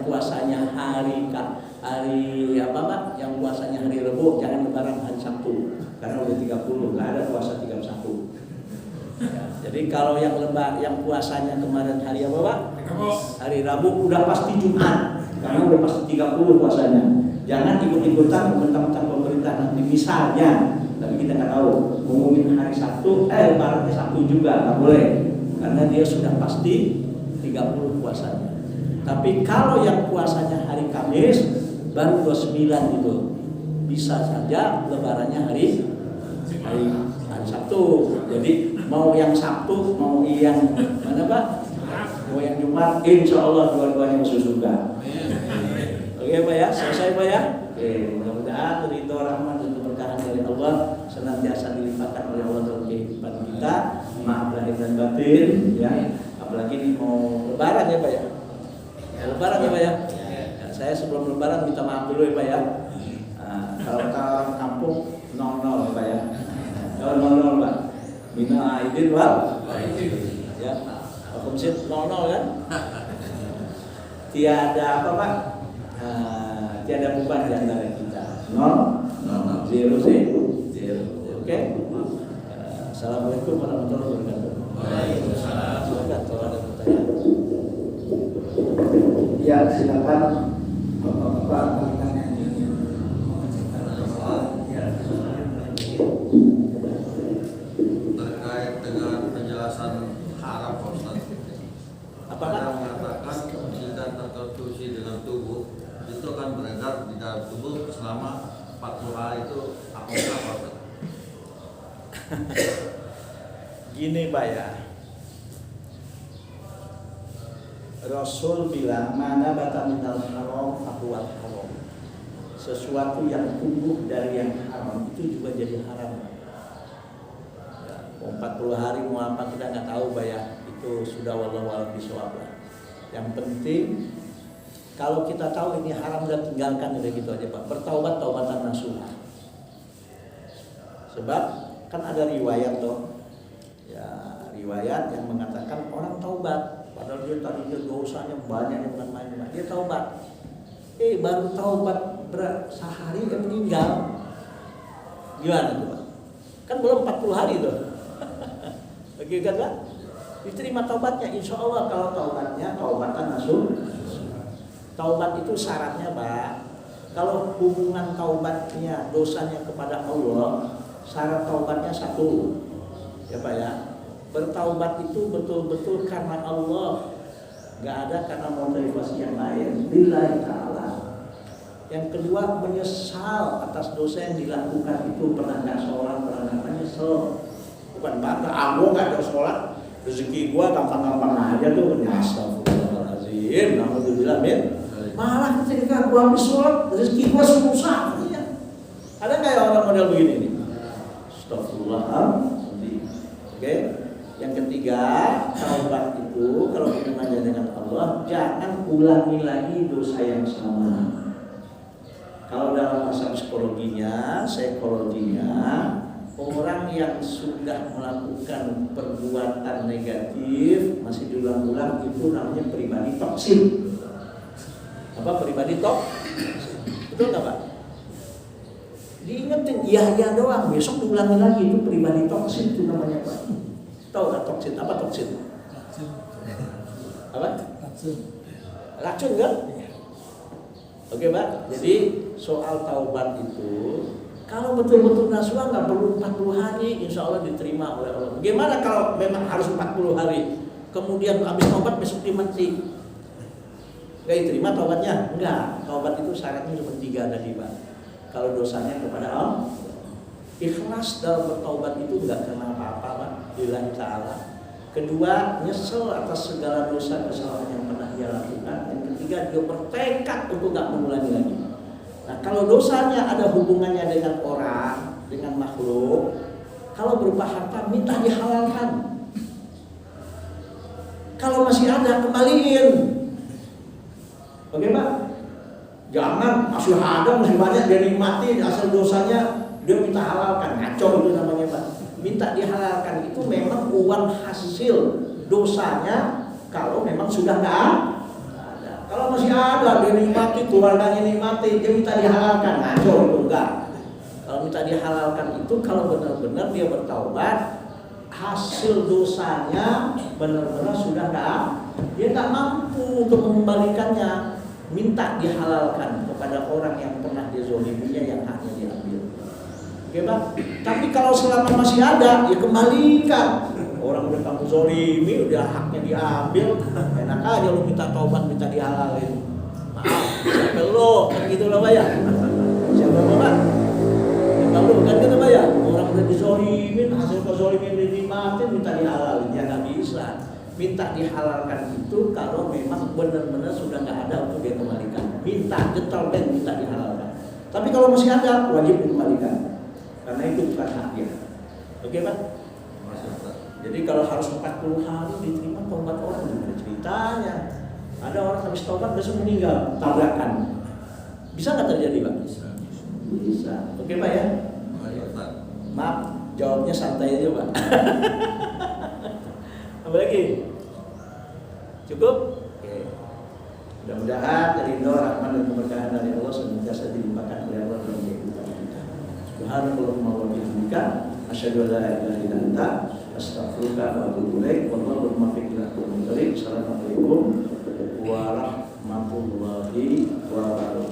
puasanya hari apa Pak? Yang puasanya hari Rabu, jangan lebaran hari Sabtu. Karena udah 30, nggak ada puasa 31. Ya, jadi kalau yang puasanya kemarin hari apa Pak? Hari Rabu udah pasti Jumat. Karena udah pasti 30 puasanya. Jangan ikut-ikutan mentang-mentang pemerintah nanti misalnya, tapi kita nggak tahu ngumumin hari Sabtu, lebarannya Sabtu juga nggak boleh. Karena dia sudah pasti 30 puasanya. Tapi kalau yang puasanya hari Kamis baru 29 itu bisa saja lebarannya hari Sabtu. Jadi mau yang Sabtu, mau yang mana Pak? Mau yang Jumat, insya Allah dua-duanya masuk surga. Oke Pak ya, selesai Pak ya. Oke, mudah-mudahan ridho rahmat dan keberkahan dari Allah senantiasa dilimpahkan oleh Allah dalam kehidupan kita. Maaf lahir dan batin ya. Apalagi ini mau lebaran ya Pak ya. Lebaran ya Pak ya. Saya sebelum lebaran minta maaf dulu ya Pak ya. Kalau orang kampung 00 ya Pak ya. Kalau 00 Pak. Mina aidin wal. Ya. Komsit 00 kan. Tiada apa Pak? Tiada beban di antara kita. 0 0 Oke. Assalamualaikum warahmatullahi wabarakatuh. Waalaikumsalam. Silakan kalau ada pertanyaan. Ya silakan Bapak-bapak bertanya. Terkait dengan penjelasan haram Ustaz. Ada mengatakan jika terkonstruksi dengan tubuh itu akan beredar di dalam tubuh selama 40 hari itu apakah Ustaz? Gini Pak ya, Rasul bilang mana bata minal haram fahuwal haram. Sesuatu yang tumbuh dari yang haram itu juga jadi haram. Ya, mau 40 hari mau apa kita nggak tahu Pak ya. Itu sudah wallahu a'lam bishawab lah. Yang penting kalau kita tahu ini haram dan tinggalkan udah gitu aja Pak. Bertaubat taubatan nasuha. Sebab kan ada riwayat toh. Ya, riwayat yang mengatakan orang taubat padahal dia tadinya dosanya banyak yang bukan main-main. Dia taubat. Baru taubat sehari dia meninggal. Gimana tuh Pak? Kan belum 40 hari tuh. Oke kan Pak? Diterima taubatnya, insya Allah kalau taubatnya taubatan nasuh. Taubat itu syaratnya Pak. Kalau hubungan taubatnya dosanya kepada Allah, syarat taubatnya satu. Ya Pak ya. Bertaubat itu betul-betul karena Allah, nggak ada karena motivasi yang lain. Lillahi ta'ala. Yang kedua menyesal atas dosa yang dilakukan itu, pernah nggak sholat, pernah nggak menyesal. Bukan bangga, aku nggak ada sholat, rezeki gua gampang-gampang aja tuh. Astagfirullahaladzim, alhamdulillah min. Malah ketika gua habis sholat, rezeki gua susah. Ada nggak ya orang model begini nih? Astagfirullahaladzim. Oke. Yang ketiga, taubat itu kalau hubungannya dengan Allah, jangan ulangi lagi dosa yang sama. Kalau dalam bahasa psikologinya, orang yang sudah melakukan perbuatan negatif masih diulang-ulang itu namanya pribadi toksik. Apa pribadi betul nggak Pak? Diingetin iya doang, besok diulangi lagi, itu pribadi toksik itu namanya Pak. Tahu nggak toksin? Apa toksin? Apa? Racun kan? Oke Pak. Jadi soal taubat itu kalau betul-betul nasuha nggak perlu 40 hari, insya Allah diterima oleh Allah. Bagaimana kalau memang harus 40 hari, kemudian habis taubat besok dia mati? Nggak diterima taubatnya? Enggak. Taubat itu syaratnya cuma 3 tadi Pak. Kalau dosanya kepada Allah, ikhlas dalam bertaubat itu nggak kena apa-apa Pak, lillahi ta'ala. Kedua, nyesel atas segala dosa kesalahan yang pernah dia lakukan. Yang ketiga, dia bertekad untuk nggak mengulangi lagi. Nah, kalau dosanya ada hubungannya dengan orang, dengan makhluk, kalau berupa harta minta dihalalkan. Kalau masih ada kembaliin. Oke Pak? Jangan masih ada, masih banyak dia nikmati, asal dosanya dia minta halalkan. Ngaco itu namanya Pak. Minta dihalalkan itu memang uang hasil dosanya kalau memang sudah nggak ada. Kalau masih ada dia nikmati, keluarganya nikmati, dia minta dihalalkan. Ngaco itu enggak. Kalau minta dihalalkan itu kalau benar-benar dia bertaubat, hasil dosanya benar-benar sudah nggak ada, dia nggak mampu untuk mengembalikannya. Minta dihalalkan kepada orang yang pernah dizoliminya yang haknya diambil. Oke Pak? Tapi kalau selama masih ada, ya kembalikan. Orang udah kamu zolimi, udah haknya diambil, enak aja lu minta taubat, minta dihalalin. Maaf, siapa lo? Kan gitu lah Pak ya. Siapa Pak? Siapa lo? Kan gitu Pak ya. Orang udah dizolimin, hasil kezolimin dinikmatin, minta dihalalin. Ya nggak bisa. Minta dihalalkan itu kalau memang benar-benar sudah nggak ada untuk dia kembalikan. Minta getol dan minta dihalalkan. Tapi kalau masih ada, wajib dikembalikan. Karena itu bukan hak dia. Oke Pak? Jadi kalau harus 40 hari diterima taubat orang, gimana ceritanya? Ada orang habis taubat besok meninggal, tabrakan. Bisa nggak terjadi Pak? Bisa. Oke Pak ya? Maaf, jawabnya santai aja Pak. Apa lagi? Cukup? Oke. Mudah-mudahan dari doa rahmat dan keberkahan dari Allah senantiasa dilimpahkan oleh Allah dalam kehidupan kita. Subhanallahumma wa bihamdika, asyhadu an la ilaha illa anta, astaghfiruka wa atubu ilaik. Wallahu muwaffiq ila aqwamit thoriq. Assalamualaikum warahmatullahi wabarakatuh.